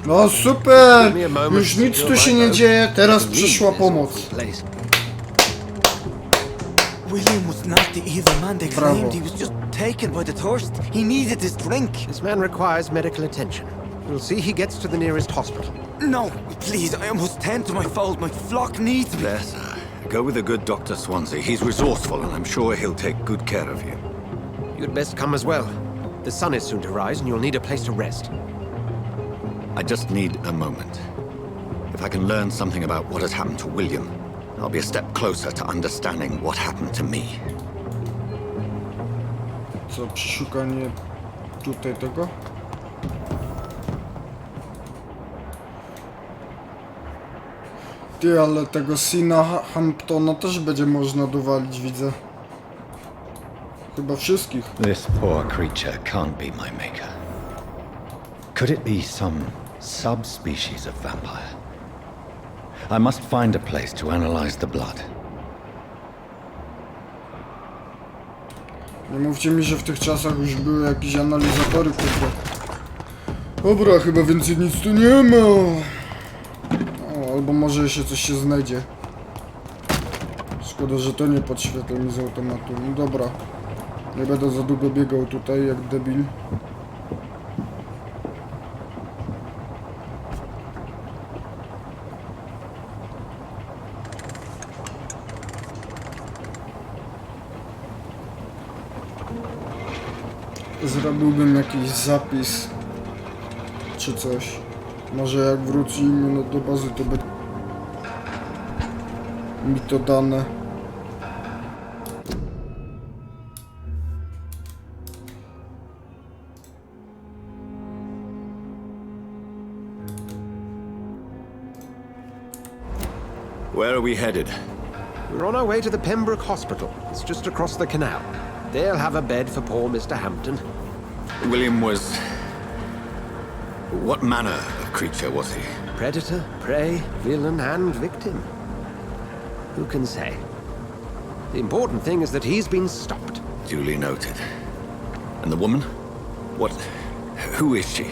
No super! Już nic tu się nie dzieje, teraz przyszła pomoc.
William was not the evil man they claimed. He was just taken by the thirst. He needed his drink.
This man requires medical attention. You'll see he gets to the nearest hospital.
No, please, I must tend to my fold. My flock needs me.
There, sir. Go with the good Dr. Swansea. He's resourceful, and I'm sure he'll take good care of you.
You'd best come as well. The sun is soon to rise, and you'll need a place to rest.
I just need a moment. If I can learn something about what has happened to William, I'll be a step closer to understanding what happened to me.
Co, przeszukanie tutaj tego? Ty, ale tego Sina Hamptona też będzie można dowalić, widzę. Chyba wszystkich.
This poor creature can't be my maker. Could it be some subspecies of vampire? I must find a place to analyze the blood.
Nie mówcie mi, że w tych czasach już były jakieś analizatory, kurde. Dobra, chyba więcej nic tu nie ma. O, albo może jeszcze coś się znajdzie. Szkoda, że to nie podświetla mi z automatu. No dobra. Nie będę za długo biegał tutaj jak debil. Zrobiłbym jakiś zapis czy coś. Może jak wrócimy do bazy, to będzie mi to dane.
Where are we headed?
We're on our way to the Pembroke Hospital. It's just across the canal. They'll have a bed for poor Mr. Hampton.
William was What manner of creature was he?
Predator, prey, villain, and victim. Who can say? The important thing is that he's been stopped.
Duly noted. And the woman? What... who is she?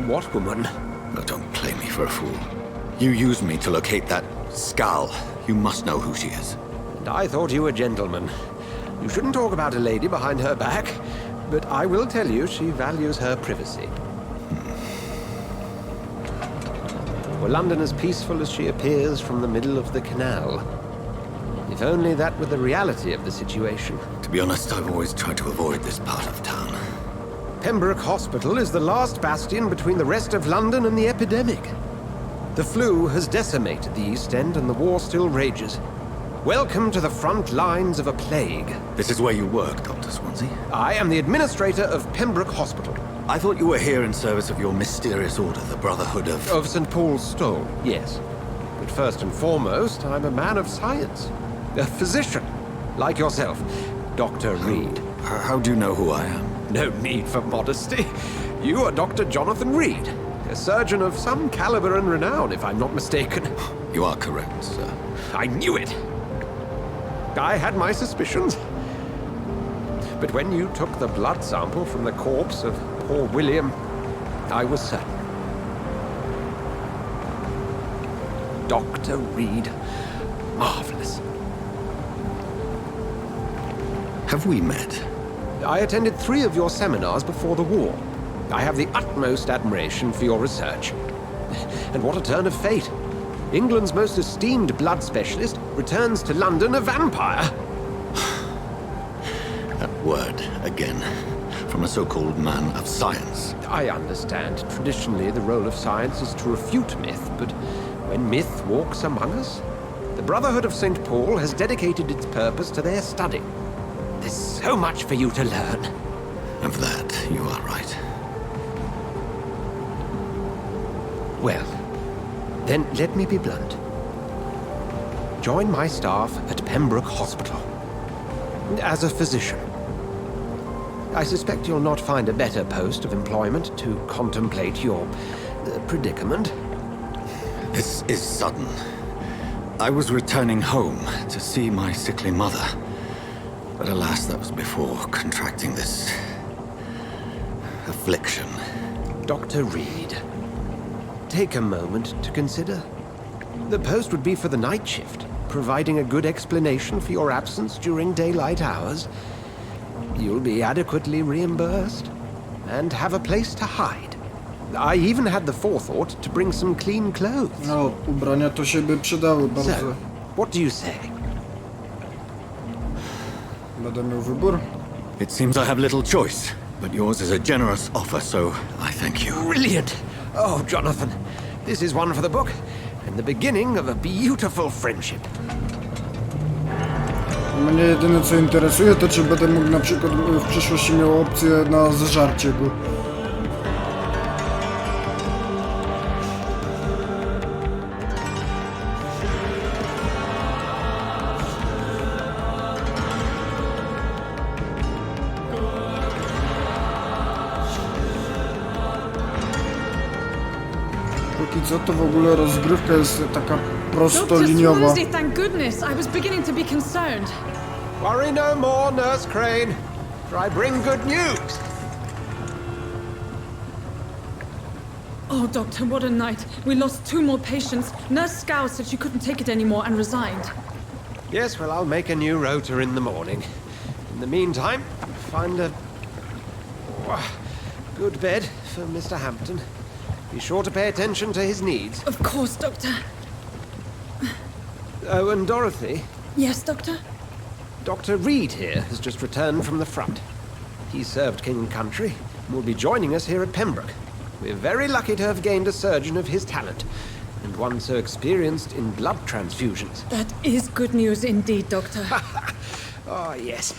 What woman?
Oh, don't play me for a fool. You used me to locate that skull. You must know who she is.
And I thought you a gentleman. You shouldn't talk about a lady behind her back, but I will tell you she values her privacy. Were London as peaceful as she appears from the middle of the canal? If only that were the reality of the situation.
To be honest, I've always tried to avoid this part of town.
Pembroke Hospital is the last bastion between the rest of London and the epidemic. The flu has decimated the East End and the war still rages. Welcome to the front lines of a plague.
This is where you work, Dr. Swansea?
I am the administrator of Pembroke Hospital.
I thought you were here in service of your mysterious order, the Brotherhood of...
Of St. Paul's Stole, yes. But first and foremost, I'm a man of science. A physician, like yourself, Dr. Reed.
How do you know who I am?
No need for modesty. You are Dr. Jonathan Reed, a surgeon of some caliber and renown, if I'm not mistaken.
You are correct, sir.
I knew it! I had my suspicions. But when you took the blood sample from the corpse of poor William, I was certain. Dr. Reed. Marvelous.
Have we met?
I attended 3 of your seminars before the war. I have the utmost admiration for your research. And what a turn of fate. England's most esteemed blood specialist returns to London a vampire.
That word, again, from a so-called man of science.
I understand. Traditionally, the role of science is to refute myth, but when myth walks among us, the Brotherhood of St. Paul has dedicated its purpose to their study. There's so much for you to learn.
And for that, you are right.
Well, then let me be blunt. Join my staff at Pembroke Hospital. As a physician. I suspect you'll not find a better post of employment to contemplate your predicament.
This is sudden. I was returning home to see my sickly mother. But alas, that was before contracting this... affliction.
Dr. Reed, take a moment to consider. The post would be for the night shift, providing a good explanation for your absence during daylight hours. You'll be adequately reimbursed, and have a place to hide. I even had the forethought to bring some clean clothes.
No, ubrania to się by przydały bardzo.
So, what do you say?
Będę miał wybór?
It seems I have little choice, but yours is a generous offer, so I thank you.
Brilliant! Oh, Jonathan, this is one for the book, and the beginning of a beautiful friendship.
Mnie jedyne co interesuje, to czy będę mógł na przykład w przyszłości miał opcję na zżarcie go. Póki co to w ogóle rozgrywka jest taka prostoliniowa.
Dr. Swansea, thank goodness. I was beginning to be concerned.
Worry no more, Nurse Crane, for I bring good news.
Oh, Doctor, what a night. We lost 2 more patients. Nurse Scow said she couldn't take it anymore and resigned.
Yes, well, I'll make a new rota in the morning. In the meantime, find a good bed for Mr. Hampton. Be sure to pay attention to his needs.
Of course, Doctor.
Oh, and Dorothy?
Yes, Doctor?
Dr. Reed here has just returned from the front. He served King and Country and will be joining us here at Pembroke. We're very lucky to have gained a surgeon of his talent, and one so experienced in blood transfusions.
That is good news indeed, Doctor.
Oh, yes.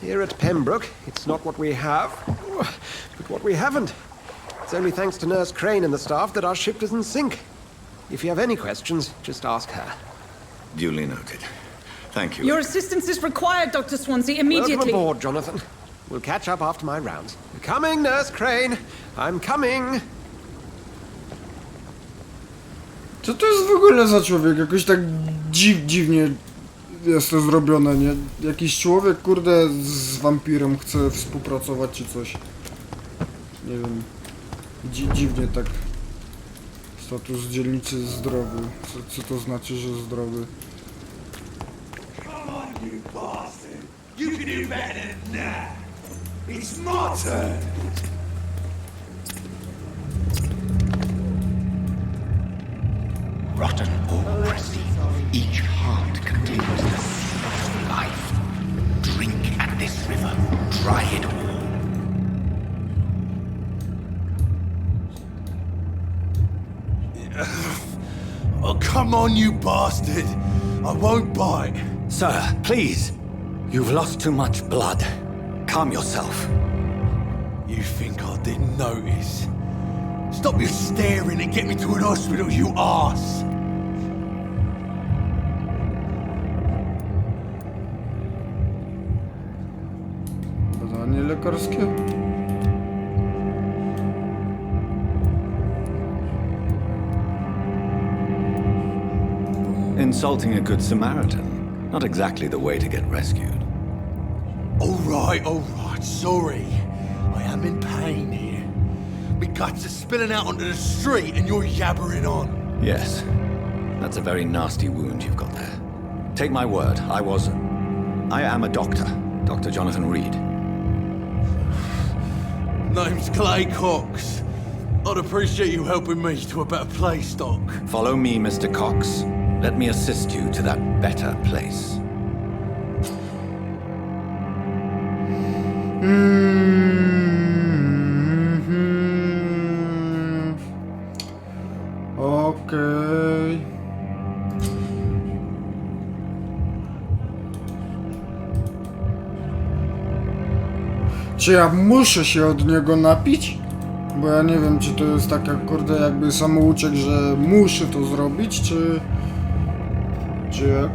Here at Pembroke, it's not what we have, but what we haven't. It's only thanks to Nurse Crane and the staff that our ship doesn't sink. If you have any questions, just ask her.
Duly noted. Thank you.
Your assistance is required, Dr. Swansea, immediately.
Welcome aboard, Jonathan. We'll catch up after my rounds. Coming, Nurse Crane! I'm coming!
Co to jest w ogóle za człowiek? Jakoś tak dziwnie jest to zrobione, nie? Jakiś człowiek, kurde, z wampirem chce współpracować czy coś. Nie wiem. Dziwnie tak. Status dzielnicy zdrowy. Co to znaczy, że zdrowy?
Come on, you bastard! You can do better than that! It's my turn!
Rotten or crusty, each heart contains the seed of life. Drink at this river, dry it all.
Oh, come on, you bastard! I won't bite.
Sir, please. You've lost too much blood. Calm yourself.
You think I didn't notice? Stop your staring and get me to an hospital, you arse!
Badanie lekarskie?
Insulting a good Samaritan. Not exactly the way to get rescued.
Alright, sorry. I am in pain here. My guts are spilling out onto the street and you're yabbering on.
Yes. That's a very nasty wound you've got there. Take my word, I am a doctor. Dr. Jonathan Reed.
Name's Clay Cox. I'd appreciate you helping me to a better place, Doc.
Follow me, Mr. Cox. Let me assist you to that better place.
Okej. Czy ja muszę się od niego napić? Bo ja nie wiem, czy to jest taka, kurde, jakby samouczek, że muszę to zrobić, czy jak?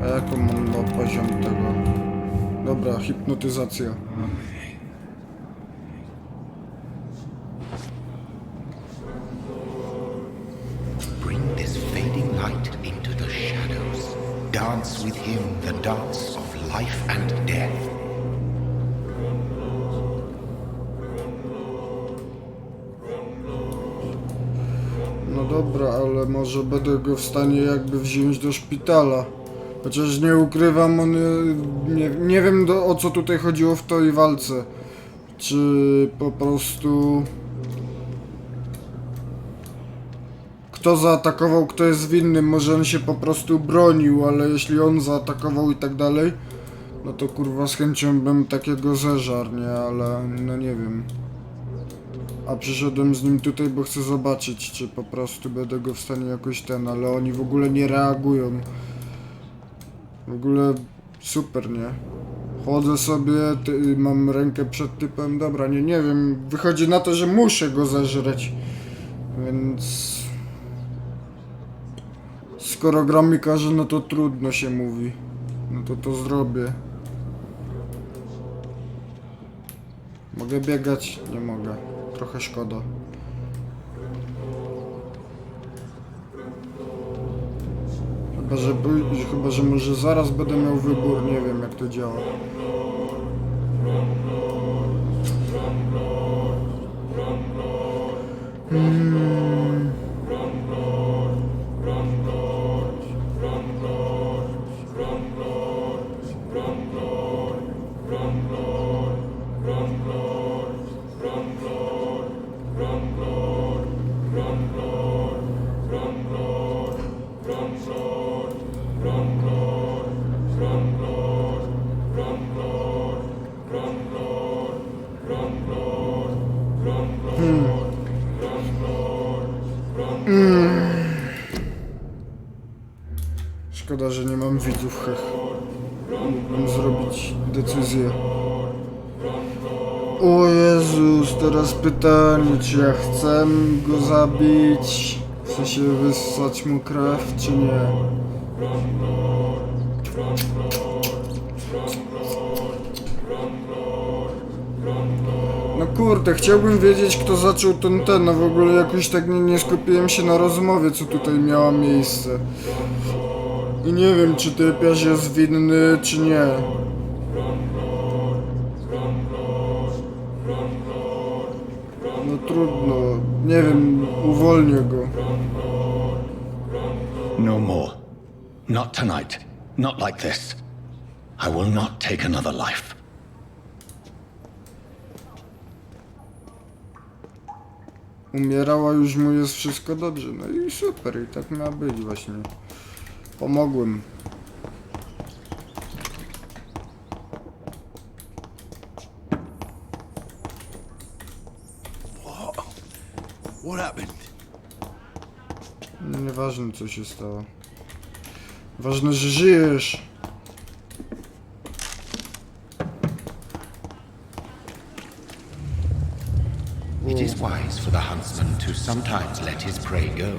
A jaką mam poziom tego? Dobra, hipnotyzacja.
Bring this fading light into the shadows. Dance with him the dance of life and death.
No dobra, ale może będę go w stanie jakby wziąć do szpitala. Chociaż nie ukrywam, nie wiem o co tutaj chodziło w tej walce. Czy po prostu... Kto zaatakował, kto jest winny, może on się po prostu bronił, ale jeśli on zaatakował i tak dalej, no to kurwa z chęcią bym takiego zeżarł, nie? Ale no nie wiem. A przyszedłem z nim tutaj, bo chcę zobaczyć, czy po prostu będę go w stanie jakoś ale oni w ogóle nie reagują. W ogóle super, nie? Chodzę sobie, mam rękę przed typem, dobra, nie wiem, wychodzi na to, że muszę go zeżreć, więc... Skoro gra mi każe, no to trudno się mówi, no to zrobię. Mogę biegać? Nie mogę. Trochę szkoda. Chyba, że może zaraz będę miał wybór, nie wiem jak to działa. Szkoda, że nie mam widzów, hech. Mógłbym zrobić decyzję. O Jezus, teraz pytanie, czy ja chcę go zabić? Chcę się wyssać mu krew, czy nie? No kurde, chciałbym wiedzieć, kto zaczął ten, no w ogóle jakoś tak nie skupiłem się na rozmowie, co tutaj miała miejsce. I nie wiem, czy typiarz jest winny, czy nie. No trudno, nie wiem, uwolnię go.
No more. Not tonight. Not like this. I will not take another life.
Umierała, już mu jest wszystko dobrze. No i super, i tak miała być właśnie. Pomogłem.
What happened?
Nieważne, co się stało. Ważne, że żyjesz.
It is wise for the huntsman to sometimes let his prey go.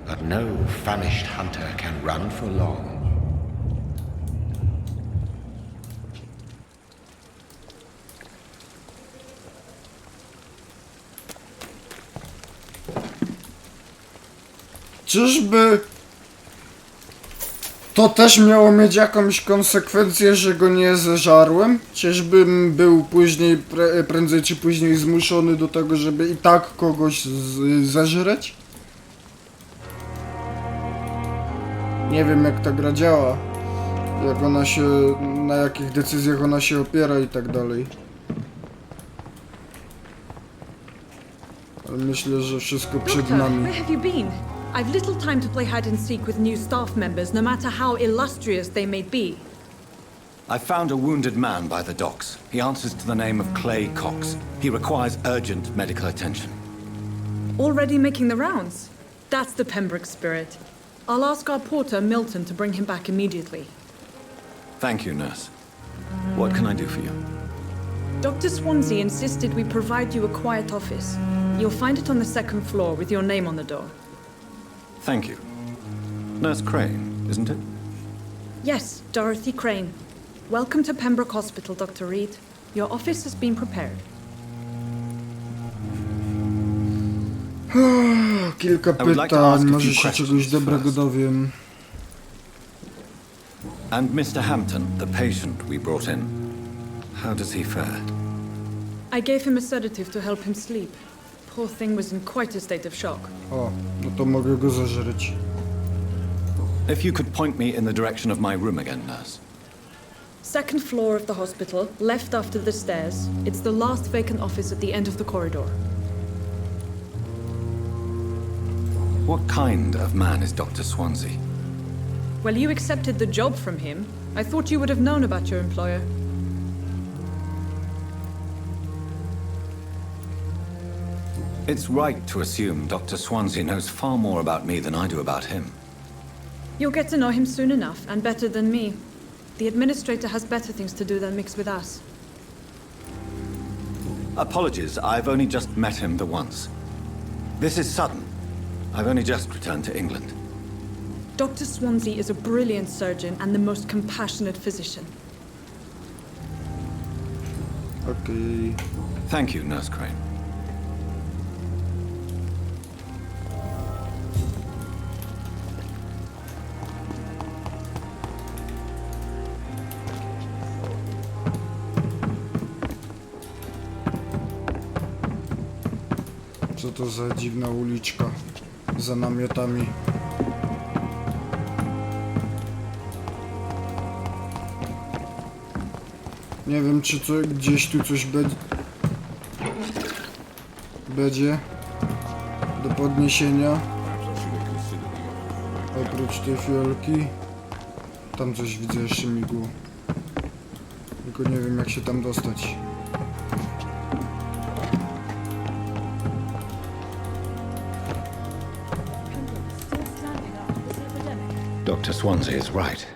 But no famished hunter can run for long.
Czyżby to też miało mieć jakąś konsekwencję, że go nie zeżarłem? Czyżbym był później, prędzej czy później zmuszony do tego, żeby i tak kogoś zeżreć? Nie wiem, jak ta gra działa. Jak ona się, na jakich decyzjach ona się opiera i tak dalej. Ale myślę, że wszystko przed
Doctor,
nami.
where have you been? I've little time to play hide and seek with new staff members, no matter how illustrious they may be.
I found a wounded man by the docks. He answers to the name of Clay Cox. He requires urgent medical attention.
Already making the rounds? That's the Pembroke spirit. I'll ask our porter, Milton, to bring him back immediately.
Thank you, nurse. What can I do for you?
Dr. Swansea insisted we provide you a quiet office. You'll find it on the second floor with your name on the door.
Thank you. Nurse Crane, isn't it?
Yes, Dorothy Crane. Welcome to Pembroke Hospital, Dr. Reed. Your office has been prepared.
Kilka pytań, może się czegoś dobrego dowiem.
And Mr. Hampton, the patient we brought in, how does he fare?
I gave him a sedative to help him sleep. Poor thing was in quite a state of shock.
O, no to mogę go zażreć.
If you could point me in the direction of my room again, nurse.
Second floor of the hospital, left after the stairs. It's the last vacant office at the end of the corridor.
What kind of man is Dr. Swansea?
Well, you accepted the job from him. I thought you would have known about your employer.
It's right to assume Dr. Swansea knows far more about me than I do about him.
You'll get to know him soon enough, and better than me. The administrator has better things to do than mix with us.
Apologies, I've only just met him the once. This is sudden. I've only just returned to England.
Dr. Swansea is a brilliant surgeon and the most compassionate physician.
Okay.
Thank you, Nurse Crane.
Co to za dziwna uliczka za namiotami? Nie wiem, czy to gdzieś tu coś będzie do podniesienia. Oprócz tej fiolki. Tam coś widzę, jeszcze migło. Tylko nie wiem, jak się tam dostać.
Dr. Swansea is right.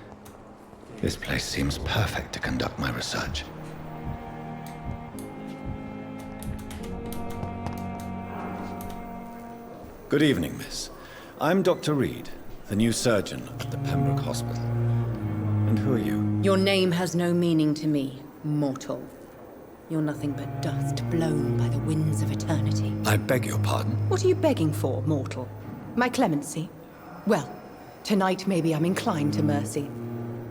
This place seems perfect to conduct my research. Good evening, miss. I'm Dr. Reed, the new surgeon at the Pembroke Hospital. And who are you?
Your name has no meaning to me, mortal. You're nothing but dust blown by the winds of eternity.
I beg your pardon?
What are you begging for, mortal? My clemency? Well, tonight maybe I'm inclined to mercy.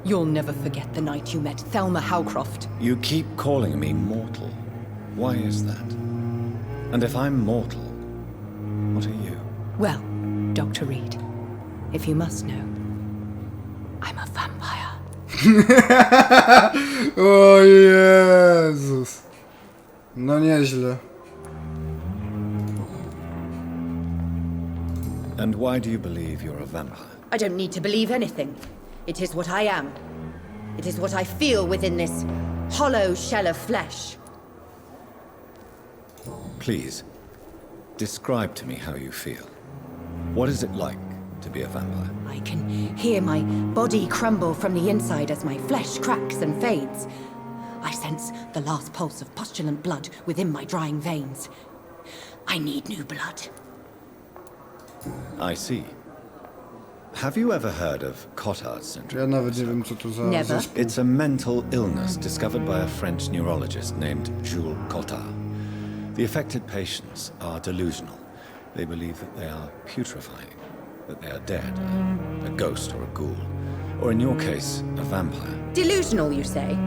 You'll never forget the night you met Thelma Howcroft.
You keep calling me mortal. Why is that? And if I'm mortal, what are you?
Well, Dr. Reed, if you must know, I'm a vampire.
O Jezus. No nieźle.
And why do you believe you're a vampire?
I don't need to believe anything. It is what I am. It is what I feel within this hollow shell of flesh.
Please, describe to me how you feel. What is it like to be a vampire?
I can hear my body crumble from the inside as my flesh cracks and fades. I sense the last pulse of postulant blood within my drying veins. I need new blood.
I see. Have you ever heard of Cotard's syndrome?
Ja nawet nie wiem, co to za
Never.
zespół.
It's a mental illness discovered by a French neurologist named Jules Cotard. The affected patients are delusional. They believe that they are putrefying, that they are dead, a ghost or a ghoul, or in your case, a vampire.
Delusional, you say?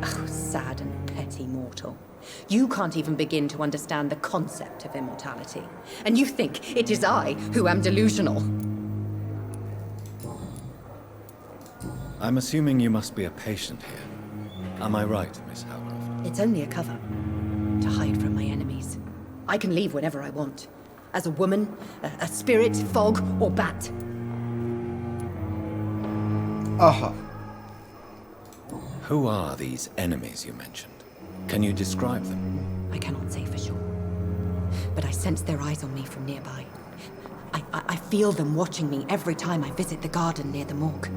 Oh, sad and petty mortal. You can't even begin to understand the concept of immortality. And you think it is I who am delusional.
I'm assuming you must be a patient here. Am I right, Miss Howcroft?
It's only a cover. To hide from my enemies. I can leave whenever I want. As a woman, a spirit, fog, or bat.
Aha.
Who are these enemies you mentioned? Can you describe them?
I cannot say for sure. But I sense their eyes on me from nearby. I feel them watching me every time I visit the garden near the morgue.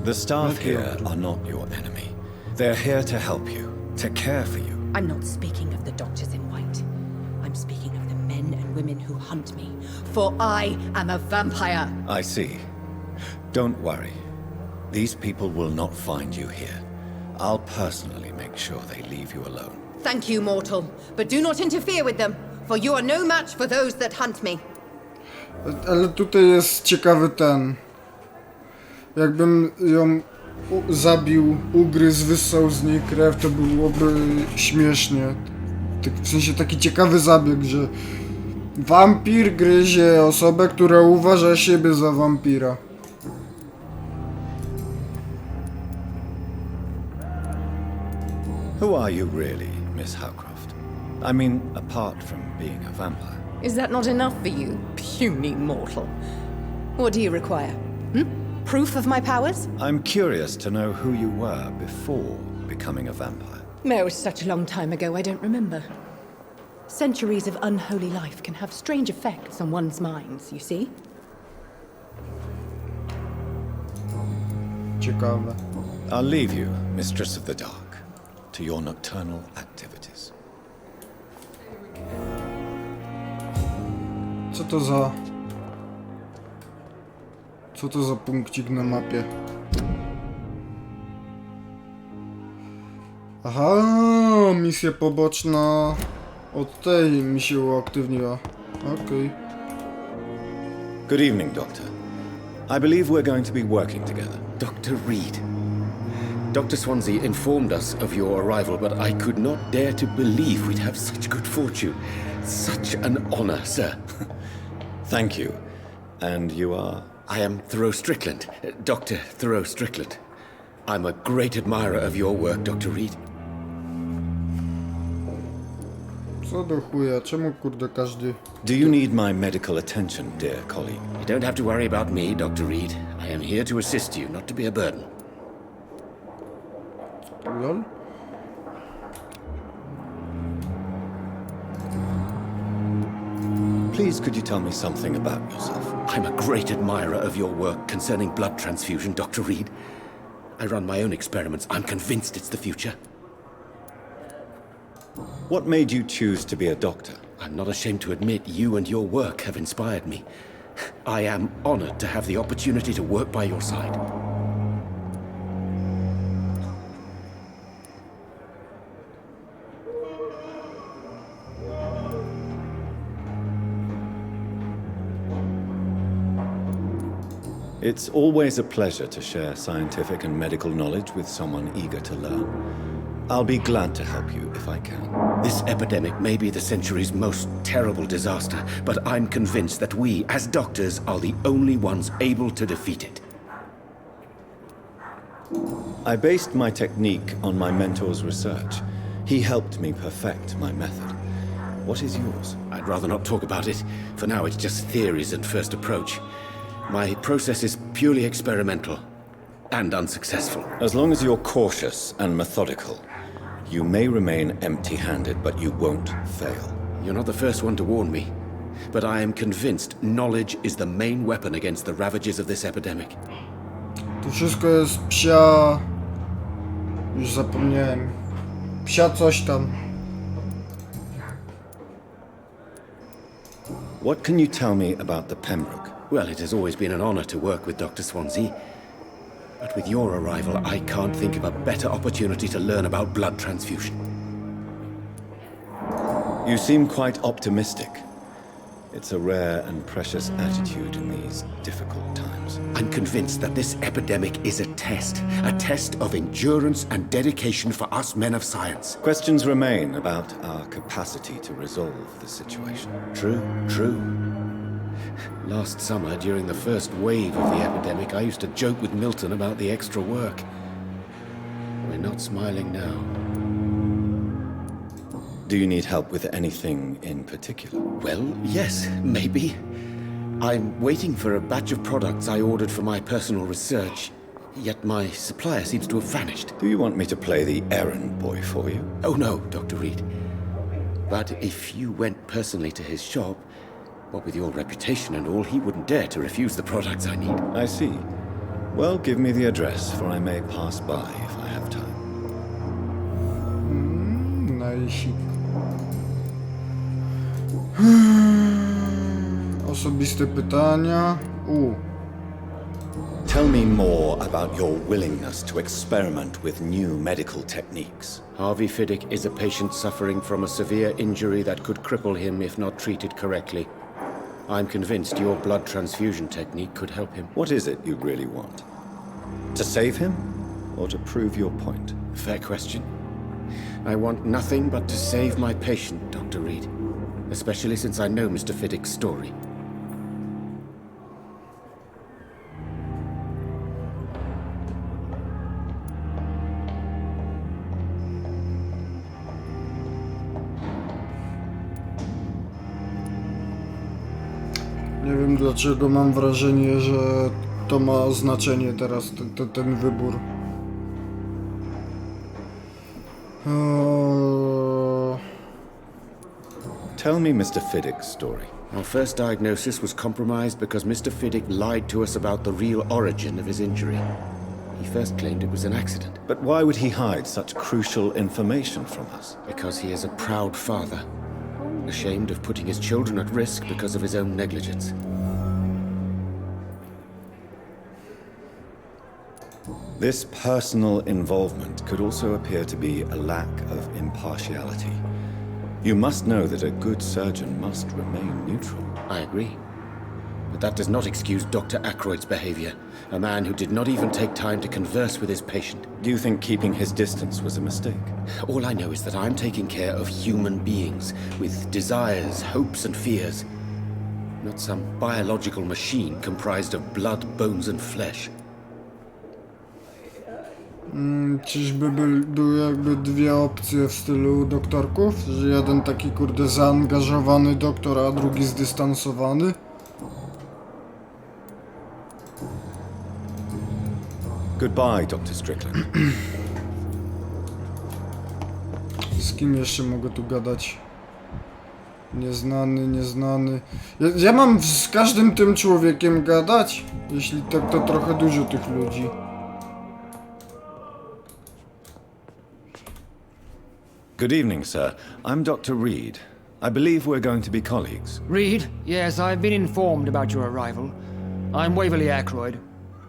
The staff here are not your enemy. They're here to help you, to care for you.
I'm not speaking of the doctors in white. I'm speaking of the men and women who hunt me. For I am a vampire.
I see. Don't worry. These people will not find you here. I'll personally make sure they leave you alone.
Thank you, mortal. But do not interfere with them, for you are no match for those that hunt me.
Ale tutaj jest ciekawy ten. Jakbym ją zabił, ugryzł, wyssał z niej krew, to byłoby śmiesznie. Tak, w sensie taki ciekawy zabieg, że wampir gryzie osobę, która uważa siebie za wampira.
Who are you really, Miss Howcroft? I mean, apart from being a vampire.
Is that not enough for you, puny mortal? What do you require? Proof of my powers?
I'm curious to know who you were before becoming a vampire.
It was such a long time ago, I don't remember. Centuries of unholy life can have strange effects on one's minds, you see?
Ciekawe.
I'll leave you, Mistress of the Dark, to your nocturnal activities.
Co to za... Co to za punkcik na mapie? Aha, misja poboczna od tej mi się uaktywniła. Okej.
Good evening, Doctor. I believe we're going to be working together.
Dr. Reed. Dr. Swansea informed us of your arrival, but I could not dare to believe we'd have such good fortune. Such an honor, sir.
Thank you. And you are?
I am Thoreau Strickland, Dr. Thoreau Strickland. I'm a great admirer of your work, Dr. Reed.
Co do chuja, czemu kurde każdy...
Do you need my medical attention, dear colleague?
You don't have to worry about me, Dr. Reed. I am here to assist you, not to be a burden.
Lol?
Please, could you tell me something about yourself?
I'm a great admirer of your work concerning blood transfusion, Dr. Reed. I run my own experiments. I'm convinced it's the future.
What made you choose to be a doctor?
I'm not ashamed to admit you and your work have inspired me. I am honored to have the opportunity to work by your side.
It's always a pleasure to share scientific and medical knowledge with someone eager to learn. I'll be glad to help you if I can.
This epidemic may be the century's most terrible disaster, but I'm convinced that we, as doctors, are the only ones able to defeat it.
I based my technique on my mentor's research. He helped me perfect my method. What is yours?
I'd rather not talk about it. For now, it's just theories and first approach. My process is purely experimental and unsuccessful.
As long as you're cautious and methodical, you may remain empty-handed, but you won't fail.
You're not the first one to warn me, but I am convinced knowledge is the main weapon against the ravages of this epidemic.
To wszystko jest psia... Już zapomniałem. Psia coś tam.
What can you tell me about the Pembroke?
Well, it has always been an honor to work with Dr. Swansea. But with your arrival, I can't think of a better opportunity to learn about blood transfusion.
You seem quite optimistic. It's a rare and precious attitude in these difficult times.
I'm convinced that this epidemic is a test of endurance and dedication for us men of science.
Questions remain about our capacity to resolve the situation.
True. Last summer, during the first wave of the epidemic, I used to joke with Milton about the extra work. We're not smiling now.
Do you need help with anything in particular?
Well, yes, maybe. I'm waiting for a batch of products I ordered for my personal research, yet my supplier seems to have vanished.
Do you want me to play the errand boy for you?
Oh no, Dr. Reed. But if you went personally to his shop, what with your reputation and all, he wouldn't dare to refuse the products I need.
I see. Well, give me the address, for I may pass by if I have time.
Najsik. Osobiste pytania.
Tell me more about your willingness to experiment with new medical techniques.
Harvey Fiddick is a patient suffering from a severe injury that could cripple him if not treated correctly. I'm convinced your blood transfusion technique could help him.
What is it you really want? To save him, or to prove your point?
Fair question. I want nothing but to save my patient, Dr. Reed. Especially since I know Mr. Fiddick's story.
Nie wiem dlaczego mam wrażenie, że to ma znaczenie teraz, ten wybór.
Tell me Mr. Fiddick's story.
Our first diagnosis was compromised because Mr. Fiddick lied to us about the real origin of his injury. He first claimed it was an accident.
But why would he hide such crucial information from us?
Because he is a proud father, ashamed of putting his children at risk because of his own negligence.
This personal involvement could also appear to be a lack of impartiality. You must know that a good surgeon must remain neutral.
I agree. But that does not excuse Dr. Ackroyd's behavior, a man who did not even take time to converse with his patient.
Do you think keeping his distance was a mistake?
All I know is that I'm taking care of human beings, with desires, hopes and fears. Not some biological machine comprised of blood, bones and flesh.
Czyżby były jakby dwie opcje w stylu doktorków? Że jeden taki kurde zaangażowany doktor, a drugi zdystansowany?
Goodbye, Dr. Strickland.
Z kim jeszcze mogę tu gadać? Nieznany. Ja mam z każdym tym człowiekiem gadać? Jeśli tak, to trochę dużo tych ludzi.
Good evening, sir. I'm Dr. Reed.
I believe we're going to be colleagues.
Reed, yes, I've been informed about your arrival. I'm Waverly Ackroyd.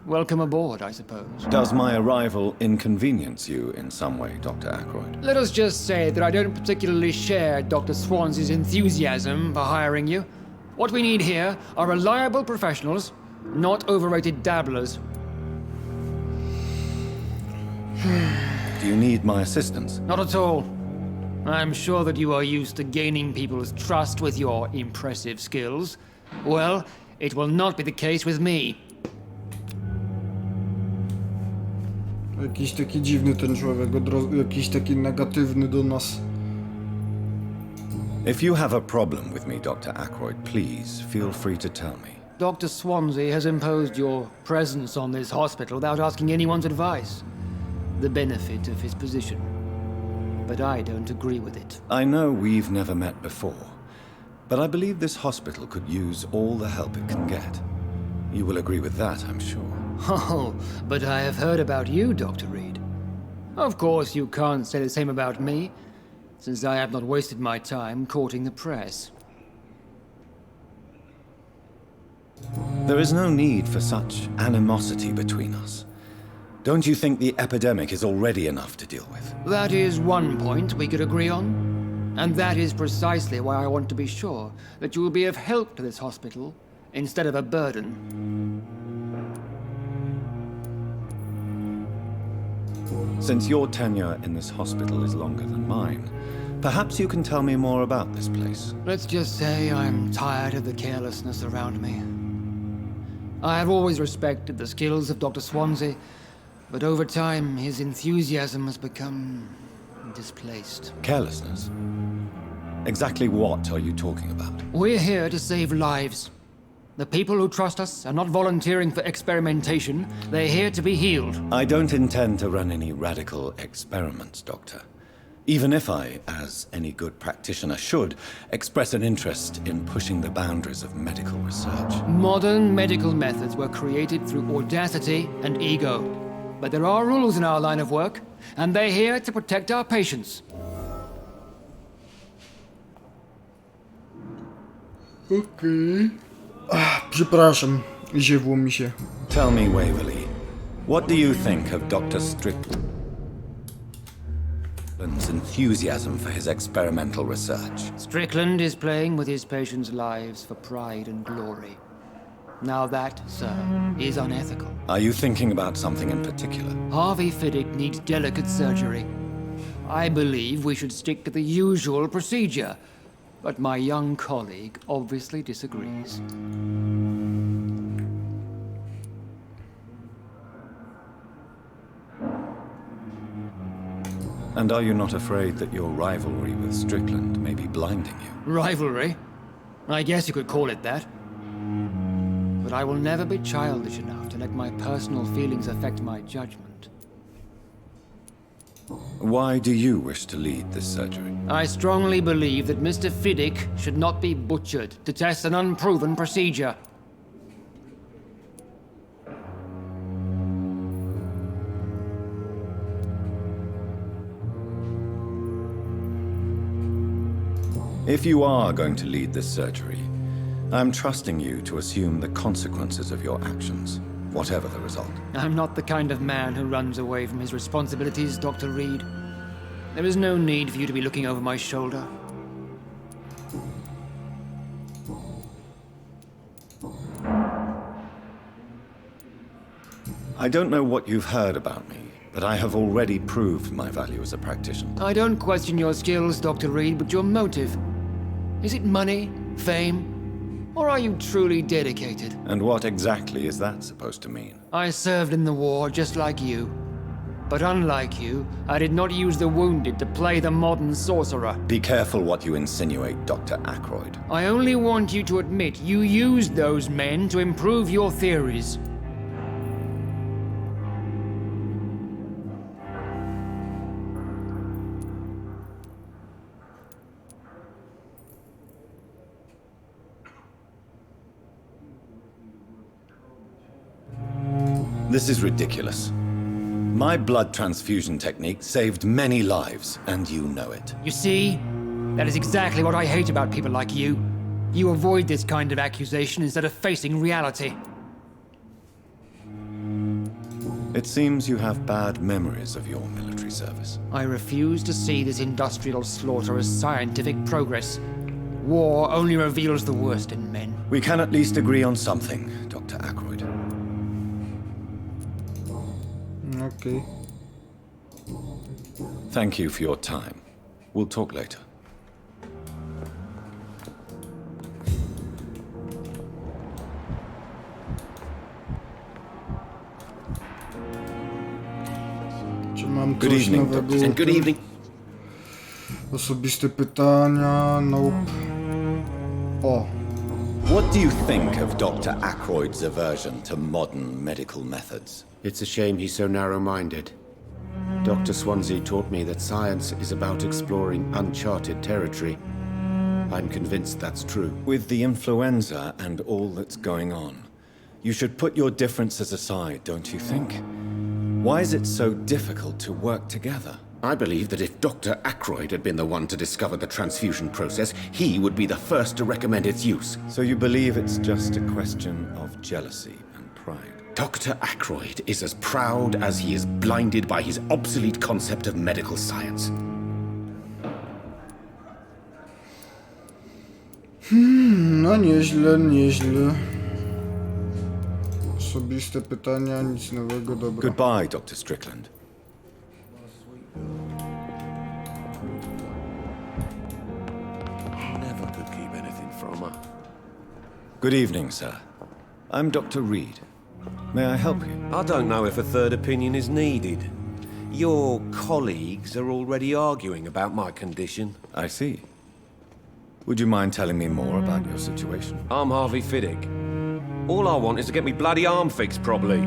Welcome aboard, I suppose.
Does my arrival inconvenience you in some way, Dr. Ackroyd?
Let us just say that I don't particularly share Dr. Swansea's enthusiasm for hiring you. What we need here are reliable professionals, not overrated dabblers.
Do you need my assistance?
Not at all. I'm sure that you are used to gaining people's trust with your impressive skills. Well, it will not be the case with me.
Jakiś taki dziwny ten człowiek, jakiś taki negatywny do nas.
If you have a problem with me, Dr. Ackroyd, please feel free to tell me.
Dr. Swansea has imposed your presence on this hospital without asking anyone's advice. The benefit of his position. But I don't agree with it.
I know we've never met before, but I believe this hospital could use all the help it can get. You will agree with that, I'm sure.
Oh, but I have heard about you, Dr. Reed. Of course, you can't say the same about me, since I have not wasted my time courting the press.
There is no need for such animosity between us. Don't you think the epidemic is already enough to deal with?
That is one point we could agree on. And that is precisely why I want to be sure that you will be of help to this hospital, instead of a burden.
Since your tenure in this hospital is longer than mine, perhaps you can tell me more about this place.
Let's just say I'm tired of the carelessness around me. I have always respected the skills of Dr. Swansea, but over time his enthusiasm has become displaced.
Carelessness? Exactly what are you talking about?
We're here to save lives. The people who trust us are not volunteering for experimentation. They're here to be healed.
I don't intend to run any radical experiments, Doctor. Even if I, as any good practitioner should, express an interest in pushing the boundaries of medical research.
Modern medical methods were created through audacity and ego. But there are rules in our line of work, and they're here to protect our patients.
Okej. Przepraszam, ziewło mi się.
Tell me, Waverly, what do you think of Dr. Strickland's enthusiasm for his experimental research?
Strickland is playing with his patients' lives for pride and glory. Now that, sir, is unethical.
Are you thinking about something in particular?
Harvey Fiddick needs delicate surgery. I believe we should stick to the usual procedure, but my young colleague obviously disagrees.
And are you not afraid that your rivalry with Strickland may be blinding you?
Rivalry? I guess you could call it that. But I will never be childish enough to let my personal feelings affect my judgment.
Why do you wish to lead this surgery?
I strongly believe that Mr. Fiddick should not be butchered to test an unproven procedure.
If you are going to lead this surgery, I'm trusting you to assume the consequences of your actions, whatever the result.
I'm not the kind of man who runs away from his responsibilities, Dr. Reed. There is no need for you to be looking over my shoulder.
I don't know what you've heard about me, but I have already proved my value as a practitioner.
I don't question your skills, Dr. Reed, but your motive. Is it money, fame, or are you truly dedicated?
And what exactly is that supposed to mean?
I served in the war just like you. But unlike you, I did not use the wounded to play the modern sorcerer.
Be careful what you insinuate, Dr. Ackroyd.
I only want you to admit you used those men to improve your theories.
This is ridiculous. My blood transfusion technique saved many lives, and you know it.
You see? That is exactly what I hate about people like you. You avoid this kind of accusation instead of facing reality.
It seems you have bad memories of your military service.
I refuse to see this industrial slaughter as scientific progress. War only reveals the worst in men.
We can at least agree on something, Dr. Ackroyd.
Okay.
Thank you for your time. We'll talk later.
Czy mam
Good
coś
evening,
nowego?
Doctor.
And good evening.
Osobiste pytania, nope. O.
What do you think of Dr. Ackroyd's aversion to modern medical methods?
It's a shame he's so narrow-minded. Dr. Swansea taught me that science is about exploring uncharted territory. I'm convinced that's true.
With the influenza and all that's going on, you should put your differences aside, don't you think? Why is it so difficult to work together?
I believe that if Dr. Ackroyd had been the one to discover the transfusion process, he would be the first to recommend its use.
So you believe it's just a question of jealousy and pride?
Dr. Ackroyd is as proud as he is blinded by his obsolete concept of medical science.
No nieźle, nieźle. Osobiste pytania, nic nowego, dobra.
Goodbye, Dr. Strickland.
Never could keep anything from her.
Good evening, sir. I'm Dr. Reed. May I help you?
I don't know if a third opinion is needed. Your colleagues are already arguing about my condition.
I see. Would you mind telling me more about your situation?
I'm Harvey Fiddick. All I want is to get me bloody arm fixed properly.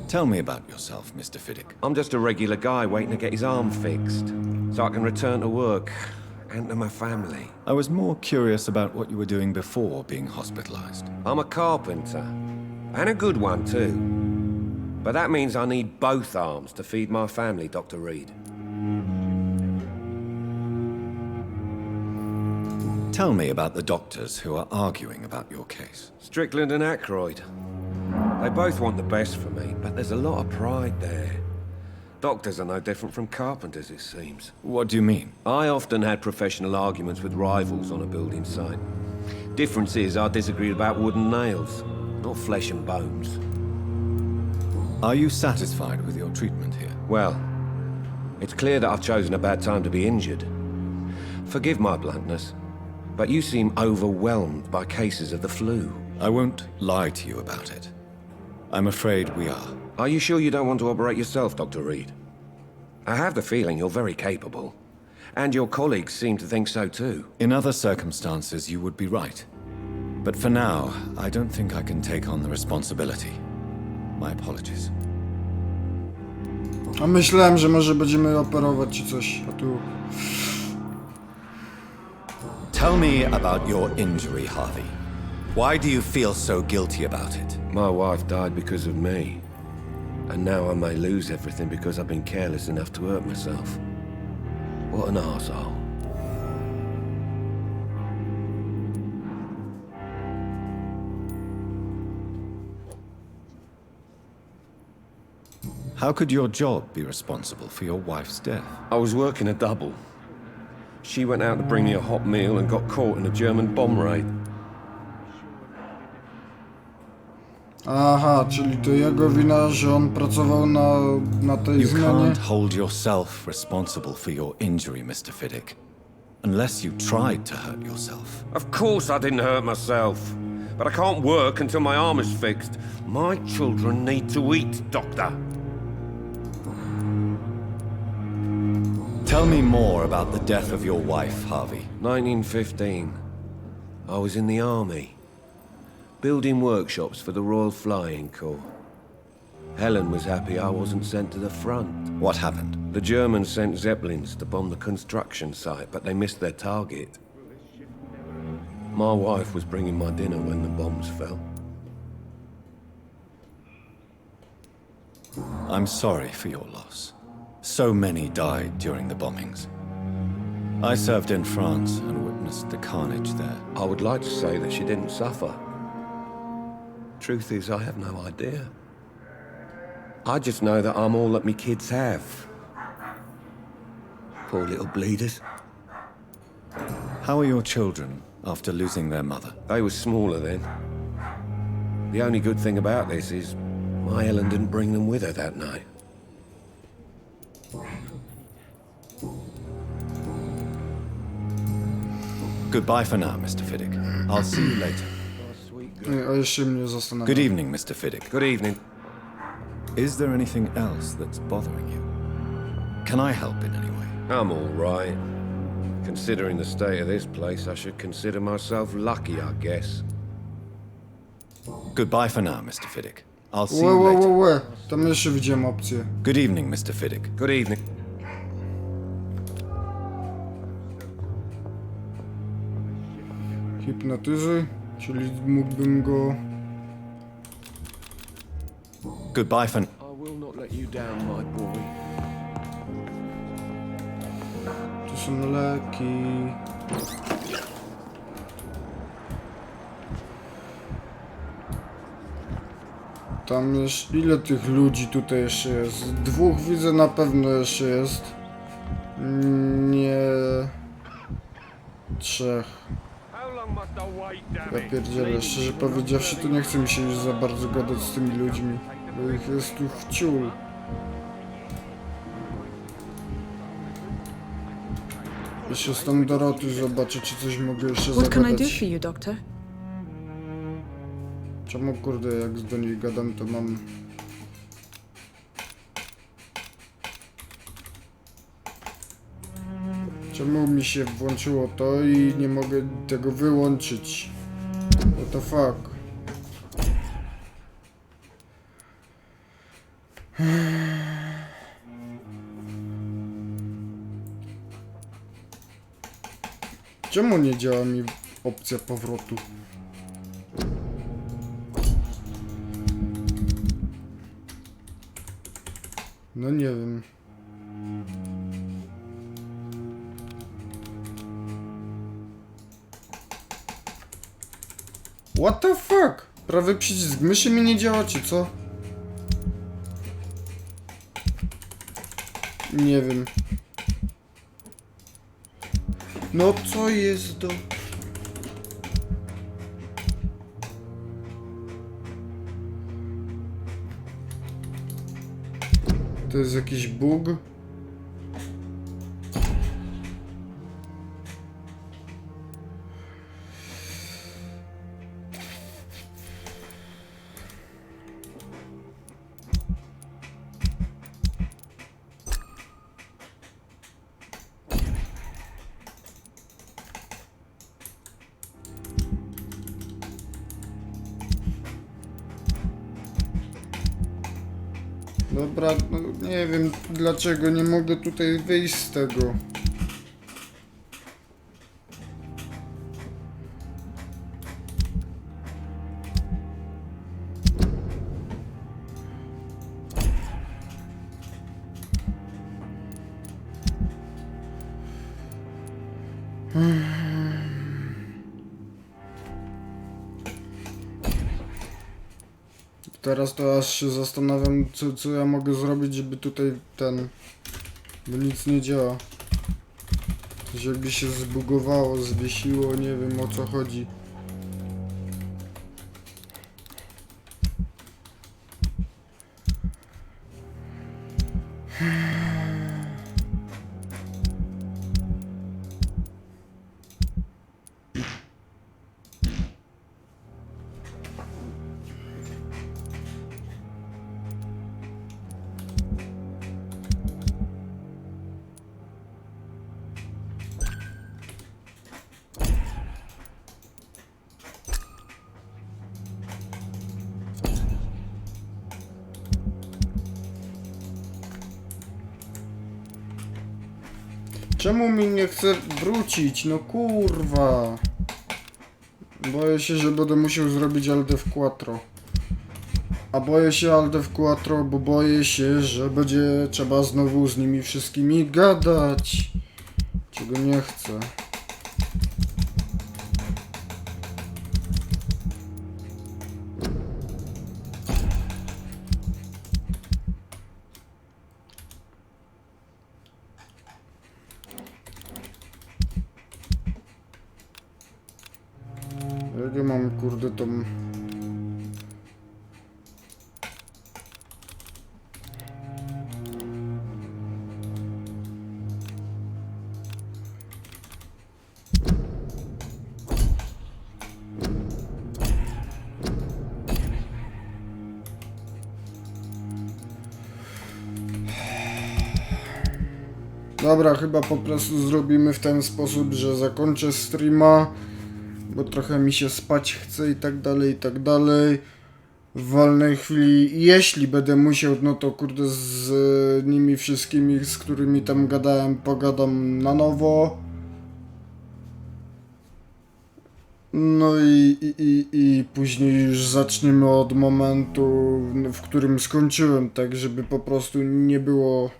Tell me about yourself, Mr. Fiddick.
I'm just a regular guy waiting to get his arm fixed, so I can return to work and to my family.
I was more curious about what you were doing before being hospitalized.
I'm a carpenter, and a good one too. But that means I need both arms to feed my family, Dr. Reed.
Tell me about the doctors who are arguing about your case.
Strickland and Ackroyd. They both want the best for me, but there's a lot of pride there. Doctors are no different from carpenters, it seems.
What do you mean?
I often had professional arguments with rivals on a building site. Difference is I disagreed about wooden nails, not flesh and bones.
Are you satisfied with your treatment here?
Well, it's clear that I've chosen a bad time to be injured. Forgive my bluntness, but you seem overwhelmed by cases of the flu.
I won't lie to you about it. I'm afraid we are.
Are you sure you don't want to operate yourself, Dr. Reed? I have the feeling you're very capable. And your colleagues seem to think so too.
In other circumstances, you would be right. But for now, I don't think I can take on the responsibility. My apologies.
A myślałem, że może będziemy operować czy coś, a tu...
Tell me about your injury, Harvey. Why do you feel so guilty about it?
My wife died because of me. And now I may lose everything because I've been careless enough to hurt myself. What an arsehole.
How could your job be responsible for your wife's death?
I was working a double. She went out to bring me a hot meal and got caught in a German bomb raid.
Aha, czyli to jego wina, że on pracował na tej
You
zmianie?
can't hold yourself responsible for your injury, Mr. Fiddick. Unless you tried to hurt yourself.
Of course I didn't hurt myself. But I can't work until my arm is fixed. My children need to eat, Doctor.
Tell me more about the death of your wife, Harvey.
1915. I was in the army. Building workshops for the Royal Flying Corps. Helen was happy I wasn't sent to the front.
What happened?
The Germans sent Zeppelins to bomb the construction site, but they missed their target. My wife was bringing my dinner when the bombs fell.
I'm sorry for your loss. So many died during the bombings. I served in France and witnessed the carnage there.
I would like to say that she didn't suffer. Truth is, I have no idea. I just know that I'm all that me kids have. Poor little bleeders.
How are your children after losing their mother?
They were smaller then. The only good thing about this is my Ellen didn't bring them with her that night.
Goodbye for now, Mr. Fiddick. I'll see you later.
A jeszcze mnie zastanawia.
Good evening, Mr. Fiddick.
Good evening.
Is there anything else that's bothering you? Can I help in any way?
I'm all right. Considering the state of this place, I should consider myself lucky, I guess.
Goodbye for now, Mr. Fiddick. I'll see you later.
Tam jeszcze widziałem opcję.
Good evening, Mr. Fiddick.
Good evening.
Hipnotyzuj, czyli mógłbym go...
Goodbye for...
I will not let you down, my boy.
Tu są leki... Tam jest... Ile tych ludzi tutaj jeszcze jest? 2 widzę na pewno jeszcze jest. Nie... 3. Ja pierdzielę, szczerze powiedziawszy, to nie chce mi się już za bardzo gadać z tymi ludźmi, bo ich jest tu w ciul. Jeszcze z tą Doroty zobaczę, czy coś mogę jeszcze
What can I do
zagadać.
for you, Doctor?
Czemu kurde, jak do niej gadam, to mam... Czemu mi się włączyło to i nie mogę tego wyłączyć? What the fuck? Czemu nie działa mi opcja powrotu? No nie wiem. What the fuck? Prawy przycisk myszy mi nie działa, czy co? Nie wiem. No co jest do... To jest jakiś bug? Dobra, no nie wiem dlaczego nie mogę tutaj wyjść z tego. Teraz to aż się zastanawiam, co ja mogę zrobić, żeby tutaj bo nic nie działa. Coś jakby się zbugowało, zwiesiło, nie wiem o co chodzi. Czemu mi nie chce wrócić? No kurwa. Boję się, że będę musiał zrobić Alde w Quattro. A boję się Alde w Quattro, bo boję się, że będzie trzeba znowu z nimi wszystkimi gadać. Czego nie chcę. Jak ja mam, kurde, tą... Dobra, chyba po prostu zrobimy w ten sposób, że zakończę streama, bo trochę mi się spać chce i tak dalej, i tak dalej. W wolnej chwili, jeśli będę musiał, no to kurde z nimi wszystkimi, z którymi tam gadałem, pogadam na nowo. No i później już zaczniemy od momentu, w którym skończyłem, tak żeby po prostu nie było,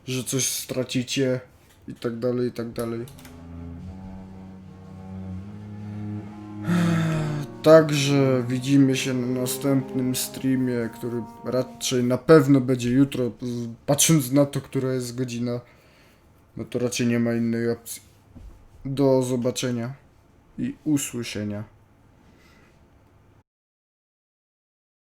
że coś stracicie i tak dalej, i tak dalej. Także widzimy się na następnym streamie, który raczej na pewno będzie jutro, patrząc na to, która jest godzina. No to raczej nie ma innej opcji. Do zobaczenia i usłyszenia.